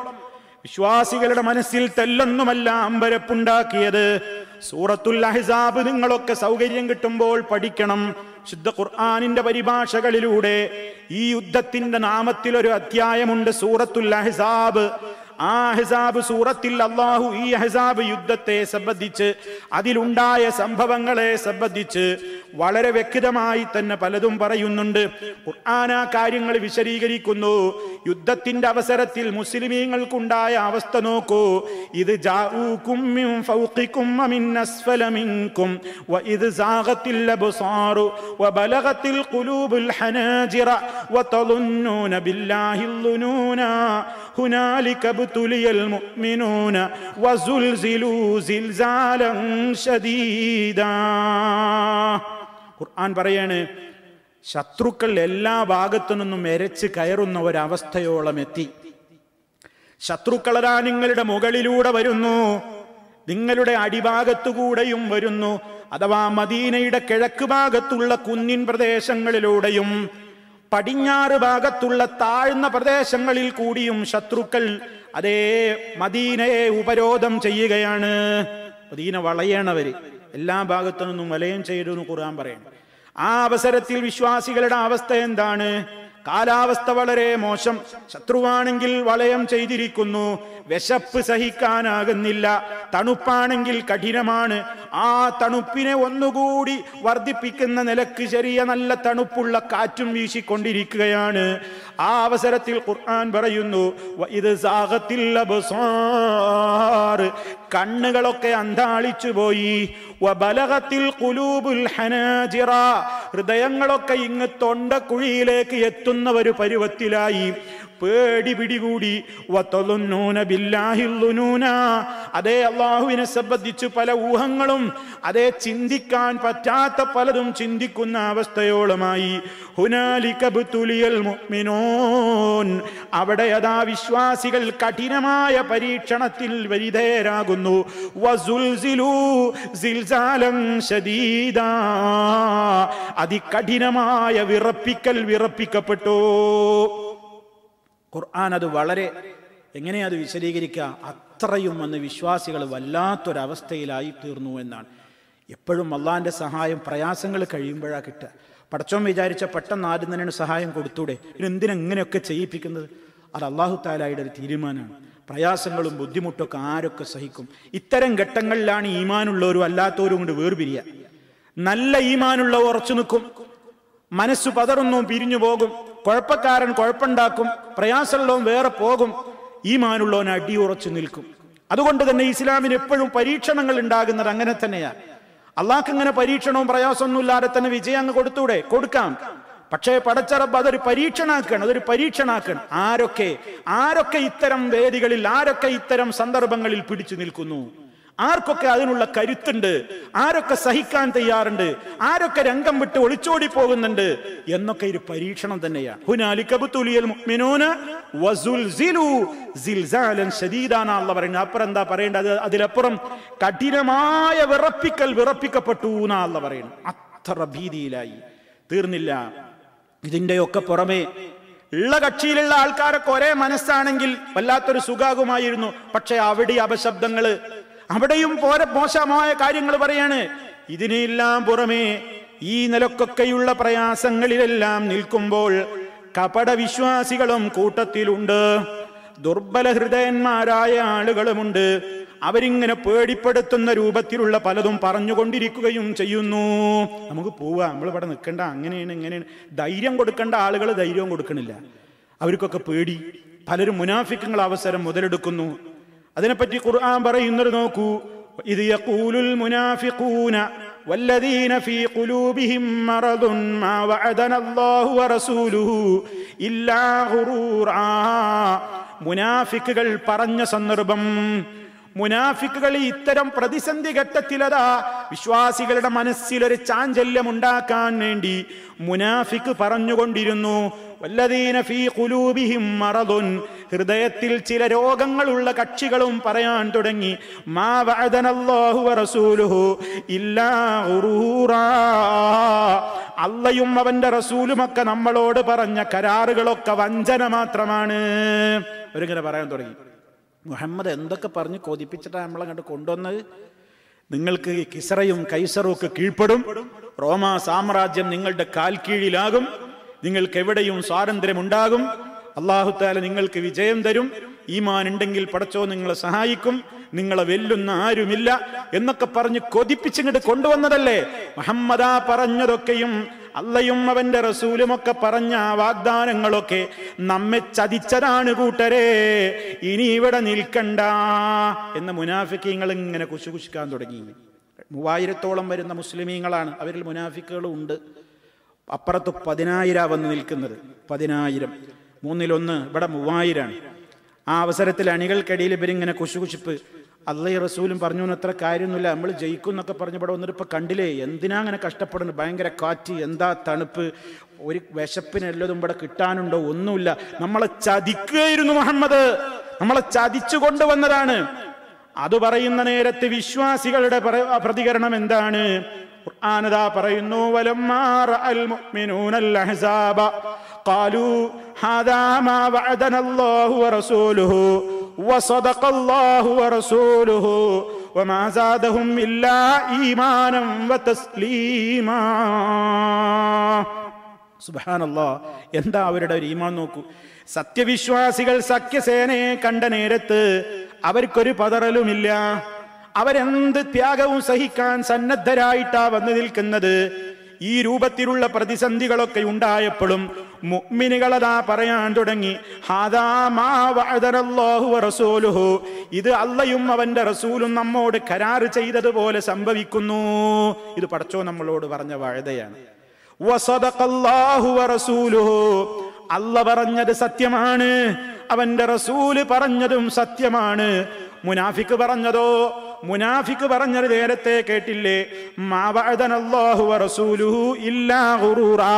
വിശ്വാസികളുടെ മനസ്സിൽ തെല്ലൊന്നുമല്ല അമ്പരപ്പുണ്ടാക്കിയത്. സൂറത്തുൽ അഹ്സാബ് നിങ്ങളൊക്കെ സൗകര്യം കിട്ടുമ്പോൾ പഠിക്കണം. ശുദ്ധ ഖുർആനിന്റെ പരിഭാഷകളിലൂടെ ഈ യുദ്ധത്തിന്റെ നാമത്തിൽ ഒരു അധ്യായമുണ്ട്, സൂറത്തുൽ അഹ്സാബ്. ആ അഹ്സാബ് സൂറത്തിൽ അല്ലാഹു ഈ അഹ്സാബ് യുദ്ധത്തെ സംബന്ധിച്ച്, അതിലുണ്ടായ സംഭവങ്ങളെ സംബന്ധിച്ച് വളരെ വ്യക്തമായി തന്നെ പലതും പറയുന്നുണ്ട്. ഖുർആൻ ആ കാര്യങ്ങൾ വിശദീകരിക്കുന്നു. യുദ്ധത്തിന്റെ അവസരത്തിൽ മുസ്ലിമീങ്ങൾക്കുണ്ടായ അവസ്ഥ നോക്കൂ. ഇത് ജാഊകും മിൻ ഫൗഖികും വമിൻ അസ്ഫല മിൻകും വഇദ് സാഗത്തിൽ അബ്സാറു വബലഗത്തിൽ ഖുലൂബുൽ ഹനാജിറ വതളുന്നൂന ബില്ലാഹിൽ ളുനൂന ഹുനാലിക ബുതുലിയൽ മുഅ്മിനൂന വസുൽസിലൂ സിൽസാലൻ ശദീദാ. ഖുർആൻ പറയാണ്, ശത്രുക്കൾ എല്ലാ ഭാഗത്തു നിന്നും എരച്ച് കയറുന്ന ഒരവസ്ഥയോളം എത്തി. ശത്രുക്കളതാ നിങ്ങളുടെ മുകളിലൂടെ വരുന്നു, നിങ്ങളുടെ അടിഭാഗത്തുകൂടെയും വരുന്നു. അഥവാ മദീനയുടെ കിഴക്ക് ഭാഗത്തുള്ള കുന്നിൻ പ്രദേശങ്ങളിലൂടെയും പടിഞ്ഞാറ് ഭാഗത്തുള്ള താഴ്ന്ന പ്രദേശങ്ങളിൽ കൂടിയും ശത്രുക്കൾ അതേ മദീനയെ ഉപരോധം ചെയ്യുകയാണ്. മദീന വളയണവര് എല്ലാ ഭാഗത്തു നിന്നും വലയം ചെയ്തു എന്ന് ഖുർആൻ പറയുന്നു. ആ അവസരത്തിൽ വിശ്വാസികളുടെ അവസ്ഥ എന്താണ്? കാലാവസ്ഥ വളരെ മോശം. ശത്രുവാണെങ്കിൽ വലയം ചെയ്തിരിക്കുന്നു, വിശപ്പ് സഹിക്കാനാകുന്നില്ല. തണുപ്പാണെങ്കിൽ കഠിനമാണ്. ആ തണുപ്പിനെ ഒന്നുകൂടി വർദ്ധിപ്പിക്കുന്ന നിലക്ക് ചെറിയ നല്ല തണുപ്പുള്ള കാറ്റും വീശിക്കൊണ്ടിരിക്കുകയാണ്. ആ അവസരത്തിൽ ഖുർആൻ പറയുന്നു, ഇത് സാഗത്തിൽ അബ്സാർ, കണ്ണുകളൊക്കെ അന്ധാളിച്ചു പോയി. വബലഗത്തിൽ ഖുലൂബുൽ ഹനാജിറ, ഹൃദയങ്ങളൊക്കെ ഇങ്ങ് തൊണ്ടക്കുഴിയിലേക്ക് എത്തുന്ന ഒരു പരുവത്തിലായി. പേടി പിടികൂടി. വതളുന്നൂന ബില്ലാഹിൽ ളുനൂന, അതേ അല്ലാഹുവിനെ സംബന്ധിച്ച് പല ഊഹങ്ങളും, അതേ ചിന്തിക്കാൻ പറ്റാത്ത പലതും ചിന്തിക്കുന്ന അവസ്ഥയോളമായി. ഹുനാലിക ബുതുലിയൽ മുഅ്മിനൂൻ, അവിടെ അതാ വിശ്വാസികൾ കഠിനമായ പരീക്ഷണത്തിൽ വിധേയരാകുന്നു. വസുൽസിലൂ സിൽസാലൻ ശദീദാ, അതികഠിനമായ വിറപ്പിക്കപ്പെട്ടു. ഖുർആൻ അത് വളരെ എങ്ങനെയാ അത് വിശദീകരിക്കുക? അത്രയും അന്ന് വിശ്വാസികൾ വല്ലാത്തൊരവസ്ഥയിലായി തീർന്നു എന്നാണ്. എപ്പോഴും അള്ളാഹിൻ്റെ സഹായം പ്രയാസങ്ങൾ കഴിയുമ്പോഴാണ് കിട്ടുക. പടച്ചോൻ വിചാരിച്ച പെട്ടെന്ന് ആദ്യം തന്നെയാണ് സഹായം കൊടുത്തൂടെ? ഇതെന്തിനെങ്ങനെയൊക്കെ ചെയ്യിപ്പിക്കുന്നത്? അത് അള്ളാഹു തആലയുടെ ഒരു തീരുമാനമാണ്. പ്രയാസങ്ങളും ബുദ്ധിമുട്ടൊക്കെ ആരൊക്കെ സഹിക്കും? ഇത്തരം ഘട്ടങ്ങളിലാണ് ഈമാനുള്ളവരും അല്ലാത്തവരും കൊണ്ട് വേർപിരിയുക. നല്ല ഈമാനുള്ള ഉറച്ചു നിൽക്കും, മനസ്സ് പതറുന്നു, പിരിഞ്ഞു പോകും. കുഴപ്പക്കാരൻ കുഴപ്പമുണ്ടാക്കും, പ്രയാസമുള്ളവൻ വേറെ പോകും. ഈമാനുള്ളവൻ അടിയുറച്ചു നിൽക്കും. അതുകൊണ്ട് തന്നെ ഇസ്ലാമിന് എപ്പോഴും പരീക്ഷണങ്ങൾ ഉണ്ടാകുന്നത് അങ്ങനെ തന്നെയാണ്. അള്ളാഹ്ക്ക് ഇങ്ങനെ പരീക്ഷണവും പ്രയാസമൊന്നും ഇല്ലാതെ തന്നെ വിജയം അങ്ങ് കൊടുത്തൂടെ? കൊടുക്കാം. പക്ഷേ പടച്ചറബ് അതൊരു പരീക്ഷണാക്കണം, അതൊരു പരീക്ഷണാക്കണം. ആരൊക്കെ ഇത്തരം വേദികളിൽ, ആരൊക്കെ ഇത്തരം സന്ദർഭങ്ങളിൽ പിടിച്ചു നിൽക്കുന്നു, ആർക്കൊക്കെ അതിനുള്ള കരുത്തുണ്ട്, ആരൊക്കെ സഹിക്കാൻ തയ്യാറുണ്ട്, ആരൊക്കെ രംഗം വിട്ട് ഒളിച്ചോടി പോകുന്നുണ്ട് എന്നൊക്കെ ഒരു പരീക്ഷണം തന്നെയാണ്. ഹുനാലിക ബുതുലിയൽ മുഅ്മിനൂന വസുൽസിലു സിൽസാലൻ ശദീദാന അല്ലാഹു പറയുന്നത്. അപ്പുറം എന്താ പറയേണ്ടത്? അതിലപ്പുറം കഠിനമായ വിറപ്പിക്കപ്പെട്ടു എന്നാ അല്ലാഹു പറയുന്നത്. അത്ര ഭീതിയിലായി. തീർന്നില്ല. ഇതിന്റെയൊക്കെ പുറമെ ഉള്ള കക്ഷിയിലുള്ള ആൾക്കാരൊക്കെ ഒരേ മനസ്സാണെങ്കിൽ വല്ലാത്തൊരു സുഖാകുമായിരുന്നു. പക്ഷെ അവിടെ അപശബ്ദങ്ങള്, അവിടെയും മോശമായ കാര്യങ്ങൾ പറയാണ്. ഇതിനെല്ലാം പുറമെ ഈ നിലക്കൊക്കെയുള്ള പ്രയാസങ്ങളിലെല്ലാം നിൽക്കുമ്പോൾ കപട വിശ്വാസികളും കൂട്ടത്തിലുണ്ട്, ദുർബല ഹൃദയന്മാരായ ആളുകളുമുണ്ട്. അവരിങ്ങനെ പേടിപ്പെടുത്തുന്ന രൂപത്തിലുള്ള പലതും പറഞ്ഞുകൊണ്ടിരിക്കുകയും ചെയ്യുന്നു. നമുക്ക് പോവാ, നമ്മളിവിടെ നിൽക്കേണ്ട, അങ്ങനെയാണ് ഇങ്ങനെയാണ്. ധൈര്യം കൊടുക്കേണ്ട ആളുകൾ ധൈര്യവും കൊടുക്കണില്ല. അവർക്കൊക്കെ പേടി. പലരും മുനാഫിക്കുകൾ അവസരം മുതലെടുക്കുന്നു. അതിനെപ്പറ്റി ഖുർആൻ പറയുന്നത് നോക്കൂ. ഇദ് യഖൂലുൽ മുനാഫിഖൂന വല്ലദീന ഫീ ഖുലൂബിഹിം മറദുൻ മാ വഅദനല്ലാഹു വറസൂലുഹു ഇല്ലാ ഗുറൂറാ. മുനാഫിക്കുകൾ പറഞ്ഞ സന്ദർഭം, മുനാഫിക്കുകൾ ഇത്തരം പ്രതിസന്ധി ഘട്ടത്തിലതാ വിശ്വാസികളുടെ മനസ്സിലൊരു ചാഞ്ചല്യം ഉണ്ടാക്കാൻ വേണ്ടി മുനാഫിക്ക് പറഞ്ഞുകൊണ്ടിരുന്നു. വല്ലദീന ഫീ ഖുലൂബിഹിം മറദുൻ, ഹൃദയത്തിൽ ചില രോഗങ്ങളുള്ള കക്ഷികളും പറയാൻ തുടങ്ങി. മാ വഅദനല്ലാഹു വറസൂലുഹു ഇല്ലാ ഗുറൂറാ. അള്ളയും അവന്റെ റസൂലുമൊക്കെ നമ്മളോട് പറഞ്ഞ കരാറുകളൊക്കെ വഞ്ചന മാത്രമാണ്. അവരിങ്ങനെ പറയാൻ തുടങ്ങി. മുഹമ്മദ് എന്തൊക്കെ പറഞ്ഞ് കൊതിപ്പിച്ചിട്ടാണ് നമ്മളങ്ങോട്ട് കൊണ്ടുവന്നത്? നിങ്ങൾക്ക് കിസ്റയും കൈസറും ഒക്കെ കീഴ്പ്പെടും, റോമാ സാമ്രാജ്യം നിങ്ങളുടെ കാൽ കീഴിലാകും, നിങ്ങൾക്ക് എവിടെയും സ്വാതന്ത്ര്യമുണ്ടാകും, അല്ലാഹു തആല നിങ്ങൾക്ക് വിജയം തരും, ഈമാൻ ഉണ്ടെങ്കിൽ പടച്ചോ നിങ്ങളെ സഹായിക്കും, നിങ്ങളെ വെല്ലുന്ന ആരുമില്ല എന്നൊക്കെ പറഞ്ഞ് കൊതിപ്പിച്ചിങ്ങോട്ട് കൊണ്ടുവന്നതല്ലേ. മുഹമ്മദാ പറഞ്ഞതൊക്കെയും അള്ളയും അവന്റെ റസൂലുമൊക്കെ പറഞ്ഞ വാഗ്ദാനങ്ങളൊക്കെ നമ്മെ ചതിച്ചതാണ് കൂട്ടരെ, ഇനി ഇവിടെ നിൽക്കണ്ട എന്ന് മുനാഫിക്കീങ്ങൾ ഇങ്ങനെ കുശുകുശിക്കാൻ തുടങ്ങി. 3000-ഓളം വരുന്ന മുസ്ലിമീങ്ങളാണ്, അവരിൽ മുനാഫിക്കുകളും ഉണ്ട്. അപ്പുറത്ത് 10,000 വന്ന് നിൽക്കുന്നത്. 10,000, 1/3, ഇവിടെ 3000. ആ അവസരത്തിൽ അണികൾക്കിടയിൽ ഇവരിങ്ങനെ കുശുകുശിപ്പ്. അള്ളയും റസൂലും പറഞ്ഞു അത്ര കാര്യമൊന്നുമില്ല, നമ്മൾ ജയിക്കും എന്നൊക്കെ പറഞ്ഞ് ഇവിടെ വന്നിട്ട് ഇപ്പം കണ്ടില്ലേ എന്തിനാ അങ്ങനെ കഷ്ടപ്പെടുന്നത്, ഭയങ്കര കാറ്റ്, എന്താ തണുപ്പ്, ഒരു വിശപ്പിന് എല്ലതും ഇവിടെ കിട്ടാനുണ്ടോ, ഒന്നുമില്ല. നമ്മളെ ചതിക്കുകയായിരുന്നു മുഹമ്മദ്, നമ്മളെ ചതിച്ചു കൊണ്ടുവന്നതാണ്. അത് പറയുന്ന നേരത്ത് വിശ്വാസികളുടെ പ്രതികരണം എന്താണ്? ഖുർആനദാ പറയുന്നു, വലമ്മാ റഅൽ മുഅ്മിനൂനൽ അഹ്സാബ ഖാലൂ ഹാദാ മാ വഅദനല്ലാഹു വറസൂലുഹു വസദഖല്ലാഹു വറസൂലുഹു വമാ സാദഹും ഇല്ലാ ഈമാനം വതസ്ലീമാ. സുബ്ഹാനല്ലാഹ്, എന്താ അവരുടെ ഒരു ഈമാൻ നോക്കൂ. സത്യവിശ്വാസികൾ സഖ്യസേനയെ കണ്ട നേരത്ത് അവർക്കൊരു പതറലുമില്ല. അവരെന്ത് ത്യാഗവും സഹിക്കാൻ സന്നദ്ധരായിട്ടാ വന്നു നിൽക്കുന്നത്. ഈ രൂപത്തിലുള്ള പ്രതിസന്ധികളൊക്കെ ഉണ്ടായപ്പോഴും മുഅ്മിനുകളതാ പറയാൻ തുടങ്ങി, ഹാദാ മാ വഅദനല്ലാഹു വറസൂലുഹു, ഇത് അള്ളയും അവന്റെ റസൂലും നമ്മോട് കരാറ് ചെയ്തതുപോലെ സംഭവിക്കുന്നു. ഇത് പടച്ചോ നമ്മളോട് പറഞ്ഞ വഅദയാണ്. വസദഖല്ലാഹു വറസൂലുഹു, അള്ള പറഞ്ഞത് സത്യമാണ്, അവന്റെ റസൂല് പറഞ്ഞതും സത്യമാണ്. മുനാഫിക്ക് പറഞ്ഞതോ? മുനാഫിക്ക് പറഞ്ഞത് നേരത്തെ കേട്ടില്ലേ, മാ വഅദനല്ലാഹു വറസൂലുഹു ഇല്ലാ ഗുറൂറാ.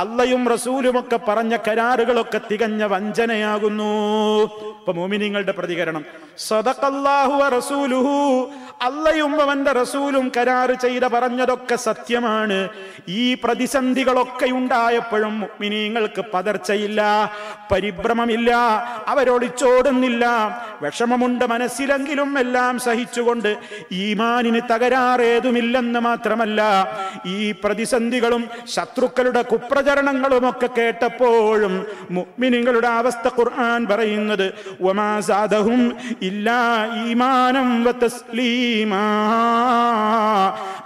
അള്ളയും റസൂലുമൊക്കെ പറഞ്ഞ കരാറുകളൊക്കെ തികഞ്ഞ വഞ്ചനയാകുന്നു. ഇപ്പൊ മുഅ്മിനീങ്ങളുടെ പ്രതികരണം, സദഖല്ലാഹു വറസൂലുഹു, അള്ളയും അവന്റെ റസൂലും കരാറ് ചെയ്ത പറഞ്ഞതൊക്കെ സത്യമാണ്. ഈ പ്രതിസന്ധികളൊക്കെ ഉണ്ടായപ്പോഴും മുഅ്മിനീങ്ങൾക്ക് പതർച്ചയില്ല, പരിഭ്രമമില്ല, അവരൊളിച്ചോടുന്നില്ല. വിഷമമുണ്ട് മനസ്സിലെങ്കിലും എല്ലാം സഹിച്ചുകൊണ്ട് ഈമാനിന് തകരാറേതുമില്ലെന്ന് മാത്രമല്ല, ഈ പ്രതിസന്ധികളും ശത്രുക്കളുടെ കുപ്രചരണങ്ങളും ഒക്കെ കേട്ടപ്പോഴും മുഅ്മിനീങ്ങളുടെ അവസ്ഥ ഖുർആൻ പറയുന്നത്, വമാ സാദഹും ഇല്ലാ ഈമാനം വതസ്ലീമാ,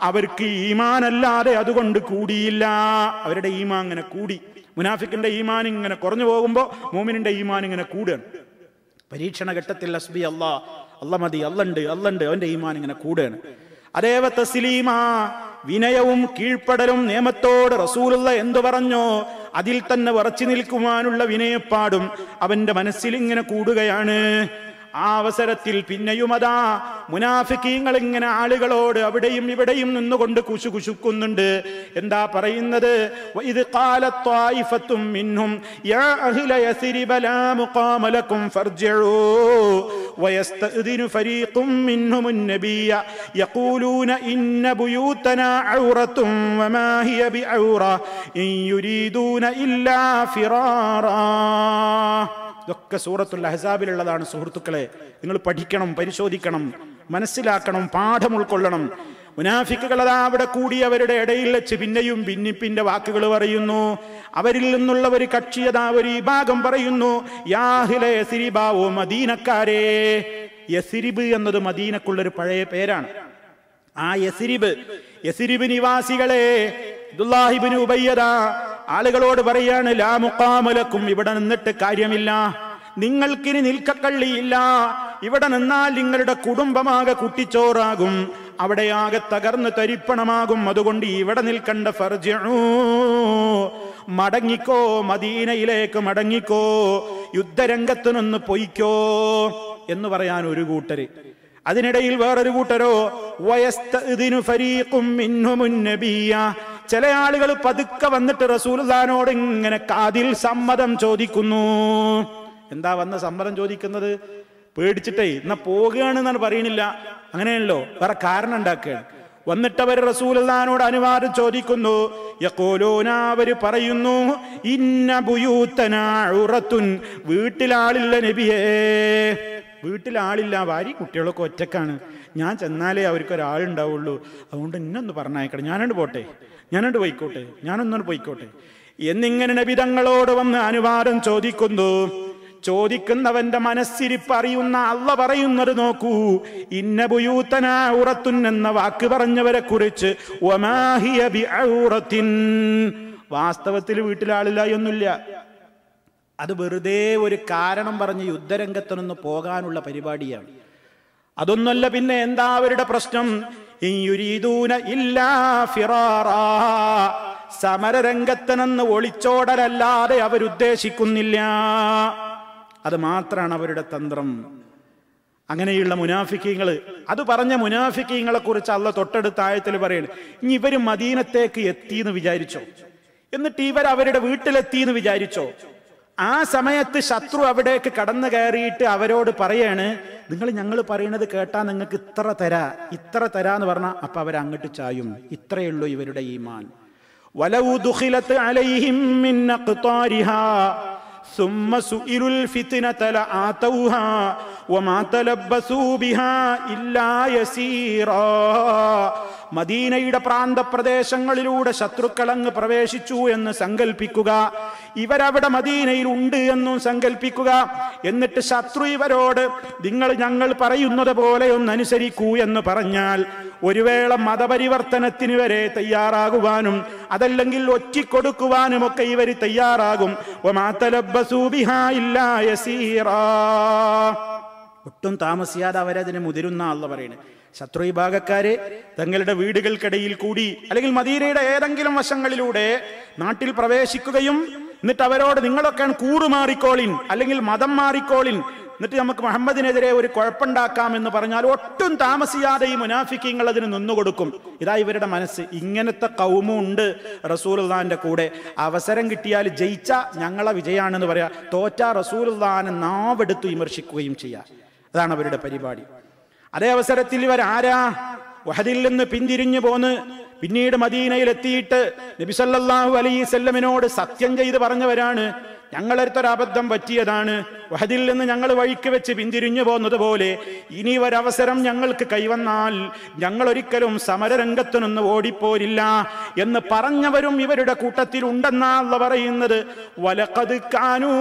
അവർക്ക് ഈമാനല്ലാതെ അതുകൊണ്ട് കൂടിയില്ല. അവരുടെ ഈമാൻ ഇങ്ങനെ കൂടി. മുനാഫിക്കിന്റെ ഈമാൻ ഇങ്ങനെ കുറഞ്ഞു പോകുമ്പോൾ മുഅ്മിനിന്റെ ഈമാൻ ഇങ്ങനെ കൂടുകയാണ്. പരീക്ഷണ ഘട്ടത്തിൽ ഹസ്ബി അല്ലാഹ്, അല്ലാഹ് മതി, അല്ലുണ്ട്, അവന്റെ ഈമാൻ ഇങ്ങനെ കൂടുകയാണ്. അതേവ തസ്ലീമാ, വിനയവും കീഴ്പ്പെടലും നിയമത്തോട് റസൂലുള്ള എന്തു പറഞ്ഞോ അതിൽ തന്നെ ഉറച്ചു നിൽക്കുവാനുള്ള വിനയപ്പാടും അവന്റെ മനസ്സിൽ ഇങ്ങനെ കൂടുകയാണ്. ആ അവസരത്തിൽ പിന്നെയുമതാ മുനാഫിക്കീങ്ങൾ ഇങ്ങനെ ആളുകളോട് അവിടെയും ഇവിടെയും നിന്നുകൊണ്ട് കുശുകുശുക്കുന്നുണ്ട്. എന്താ പറയുന്നത്? വഇദ് ഖാലത് ത്വായിഫത്തും മിൻഹും യാ അഹ്ല യസ്രിബ ലാ മുഖാമ ലക്കും ഫർജിഊ വയസ്തഅ്ദിനു ഫരീഖും മിൻഹുമുൻ നബിയ്യ യഖൂലൂന ഇന്ന ബുയൂതനാ ഔറത്തും വമാ ഹിയ ബിഔറ ഇൻ യുരീദൂന ഇല്ലാ ഫിറാറാ. ഇതൊക്കെ സൂറത്തുൽ അഹ്സാബിലുള്ളതാണ് സുഹൃത്തുക്കളെ. നിങ്ങൾ പഠിക്കണം, പരിശോധിക്കണം, മനസ്സിലാക്കണം, പാഠം ഉൾക്കൊള്ളണം. മുനാഫിക്കുകൾ അതാ അവിടെ കൂടി അവരുടെ ഇടയിൽ വെച്ച് പിന്നെയും ഭിന്നിപ്പിന്റെ വാക്കുകൾ പറയുന്നു. അവരിൽ നിന്നുള്ള ഒരു കക്ഷിയതാ ഒരു വിഭാഗം പറയുന്നു, യാ അഹ്ല യസ്രിബ, ഓ മദീനക്കാരെ. യസ്രിബ് എന്നത് മദീനക്കുള്ളൊരു പഴയ പേരാണ്. ആ യസ്രിബ് നിവാസികളെ, അബ്ദുല്ലാഹി ഇബ്നു ഉബയ്യ ആളുകളോട് പറയാണ്, ലാ മുഖാമ ലക്കും, ഇവിടെ നിന്നിട്ട് കാര്യമില്ല, നിങ്ങൾക്കിനി നിൽക്കക്കള്ളിയില്ല. ഇവിടെ നിന്നാൽ നിങ്ങളുടെ കുടുംബമാകെ കുട്ടിച്ചോറാകും, അവിടെയാകെ തകർന്ന് തരിപ്പണമാകും. അതുകൊണ്ട് ഇവിടെ നിൽക്കണ്ട, ഫർജിഊ, മടങ്ങിക്കോ, മദീനയിലേക്ക് മടങ്ങിക്കോ, യുദ്ധരംഗത്തിനൊന്ന് പൊയ്ക്കോ എന്ന് പറയാൻ ഒരു കൂട്ടര്. അതിനിടയിൽ വേറൊരു കൂട്ടരോ, വയസ്തഅ്ദിനു ഫരീഖും മിൻഹുമുൻ നബിയ്യ, ചില ആളുകൾ പതുക്കെ വന്നിട്ട് റസൂലുള്ളാഹിനോട് ഇങ്ങനെ കാതിൽ സമ്മതം ചോദിക്കുന്നു. എന്താ വന്ന് സമ്മതം ചോദിക്കുന്നത്? പേടിച്ചിട്ടേ എന്നാ പോകുകയാണെന്നാണ് പറയണില്ല, അങ്ങനെയാണല്ലോ, വേറെ കാരണം ഉണ്ടാക്കുകയാണ്. വന്നിട്ടവർ റസൂലുള്ളാഹിനോട് അനുവാദം ചോദിക്കുന്നു. യഖൂലൂന, അവര് പറയുന്നു, ഇന്ന ബുയൂതനാ ഔറത്തുൻ, വീട്ടിലാളില്ല നബിയേ, വീട്ടിലാളില്ല, ഭാര്യ കുട്ടികളൊക്കെ ഒറ്റക്കാണ്, ഞാൻ ചെന്നാലേ അവർക്കൊരാളുണ്ടാവുള്ളൂ, അതുകൊണ്ട് ഇന്നൊന്ന് പറഞ്ഞയക്കണം, ഞാനോട് പോട്ടെ, ഞാനോട് പോയിക്കോട്ടെ, ഞാനൊന്നോട് പോയിക്കോട്ടെ എന്നിങ്ങനെ നബി തങ്ങളോട് വന്ന് അനുവാദം ചോദിക്കുന്നു. ചോദിക്കുന്നവന്റെ മനസ്സിരിപ്പ് അറിയുന്ന അള്ള പറയുന്നത് നോക്കൂ, ഇന്ന ബുയൂതനാ ഔറത്തുൻ എന്ന വാക്ക് പറഞ്ഞവരെ കുറിച്ച്, വമാ ഹിയ ബിഔറത്തിൻ, വാസ്തവത്തിൽ വീട്ടിലാളില്ല ഒന്നുമില്ല, അത് വെറുതെ ഒരു കാരണം പറഞ്ഞ് യുദ്ധരംഗത്തിനൊന്ന് പോകാനുള്ള പരിപാടിയാണ്, അതൊന്നുമല്ല. പിന്നെ എന്താ അവരുടെ പ്രശ്നം? ഇൻ യുരീദൂന ഇല്ലാ ഫിറാറാ, സമരരംഗത്തിനെന്ന് ഒളിച്ചോടലല്ലാതെ അവരുദ്ദേശിക്കുന്നില്ല, അത് മാത്രമാണ് അവരുടെ തന്ത്രം. അങ്ങനെയുള്ള മുനാഫിക്കീങ്ങൾ, അത് പറഞ്ഞ മുനാഫിക്കീങ്ങളെ കുറിച്ച് അള്ള തൊട്ടടുത്ത ആയത്തിൽ പറയണം, ഇനി ഇവര് മദീനത്തേക്ക് എത്തിയെന്ന് വിചാരിച്ചോ, എന്നിട്ട് ഇവർ അവരുടെ വീട്ടിലെത്തിയെന്ന് വിചാരിച്ചോ, ആ സമയത്ത് ശത്രു അവിടേക്ക് കടന്നു കയറിയിട്ട് അവരോട് പറയാണ്, നിങ്ങൾ ഞങ്ങൾ പറയുന്നത് കേട്ടാ നിങ്ങൾക്ക് ഇത്ര തരാന്ന് പറഞ്ഞാൽ അപ്പൊ അവരങ്ങോട്ട് ചായും. ഇത്രയുള്ളൂ ഇവരുടെ ഈമാൻ. വലൗ ദുഖിലത് അലൈഹിം മിൻ അഖ്താരിഹാ ثم سئلوا الفتنة لآتوها وما تلبثوا بها إلا يسيرا. മദീനയുടെ പ്രാന്തപ്രദേശങ്ങളിലൂടെ ശത്രുക്കളങ്ങ് പ്രവേശിച്ചു എന്ന് സങ്കല്പിക്കുക, ഇവരവിടെ മദീനയിൽ ഉണ്ട് എന്നും സങ്കല്പിക്കുക. എന്നിട്ട് ശത്രു ഇവരോട് നിങ്ങൾ ഞങ്ങൾ പറയുന്നത് പോലെ ഒന്ന് അനുസരിക്കൂ എന്ന് പറഞ്ഞാൽ ഒരു വേള മതപരിവർത്തനത്തിന് വരെ തയ്യാറാകുവാനും അതല്ലെങ്കിൽ ഒറ്റിക്കൊടുക്കുവാനും ഒക്കെ ഇവർ തയ്യാറാകും. ഒട്ടും താമസിയാതെ അവരതിന് മുതിരുന്ന അള്ള പറയുന്നത്. ശത്രു വിഭാഗക്കാര് തങ്ങളുടെ വീടുകൾക്കിടയിൽ കൂടി അല്ലെങ്കിൽ മദീനയുടെ ഏതെങ്കിലും വശങ്ങളിലൂടെ നാട്ടിൽ പ്രവേശിക്കുകയും എന്നിട്ട് അവരോട് നിങ്ങളൊക്കെയാണ് കൂറുമാറിക്കോളിൻ അല്ലെങ്കിൽ മതം മാറിക്കോളിൻ, എന്നിട്ട് നമുക്ക് മുഹമ്മദിനെതിരെ ഒരു കുഴപ്പമുണ്ടാക്കാമെന്ന് പറഞ്ഞാൽ ഒട്ടും താമസിയാതെ ഈ മുനാഫിക്കീങ്ങൾ അതിന് നിന്നുകൊടുക്കും. ഇതാ ഇവരുടെ മനസ്സ്. ഇങ്ങനത്തെ കൗമുണ്ട് റസൂലുള്ളാഹിന്റെ കൂടെ. അവസരം കിട്ടിയാൽ ജയിച്ച ഞങ്ങളെ വിജയാണെന്ന് പറയാ, തോറ്റ റസൂലുള്ളാഹിനെ നാവെടുത്ത് വിമർശിക്കുകയും ചെയ്യാം. അതാണ് അവരുടെ പരിപാടി. അതേ അവസരത്തിൽ ഇവരാരാ? വഹദിൽ നിന്ന് പിന്തിരിഞ്ഞു പോന്ന് പിന്നീട് മദീനയിലെത്തിയിട്ട് നബി സല്ലല്ലാഹു അലൈഹി വസല്ലമിനോട് സത്യം ചെയ്ത് പറഞ്ഞവരാണ്, ഞങ്ങളടുത്തൊരു അബദ്ധം പറ്റിയതാണ്, വഹദിൽ നിന്ന് ഞങ്ങൾ വഴിക്ക് വെച്ച് പിന്തിരിഞ്ഞു പോകുന്നത് പോലെ ഇനി ഒരവസരം ഞങ്ങൾക്ക് കൈവന്നാൽ ഞങ്ങൾ ഒരിക്കലും സമരരംഗത്തുനിന്ന് ഓടിപ്പോരില്ല എന്ന് പറഞ്ഞവരും ഇവരുടെ കൂട്ടത്തിൽ ഉണ്ടെന്നാണ് പറയുന്നത്. വലഖദ് കാനൂ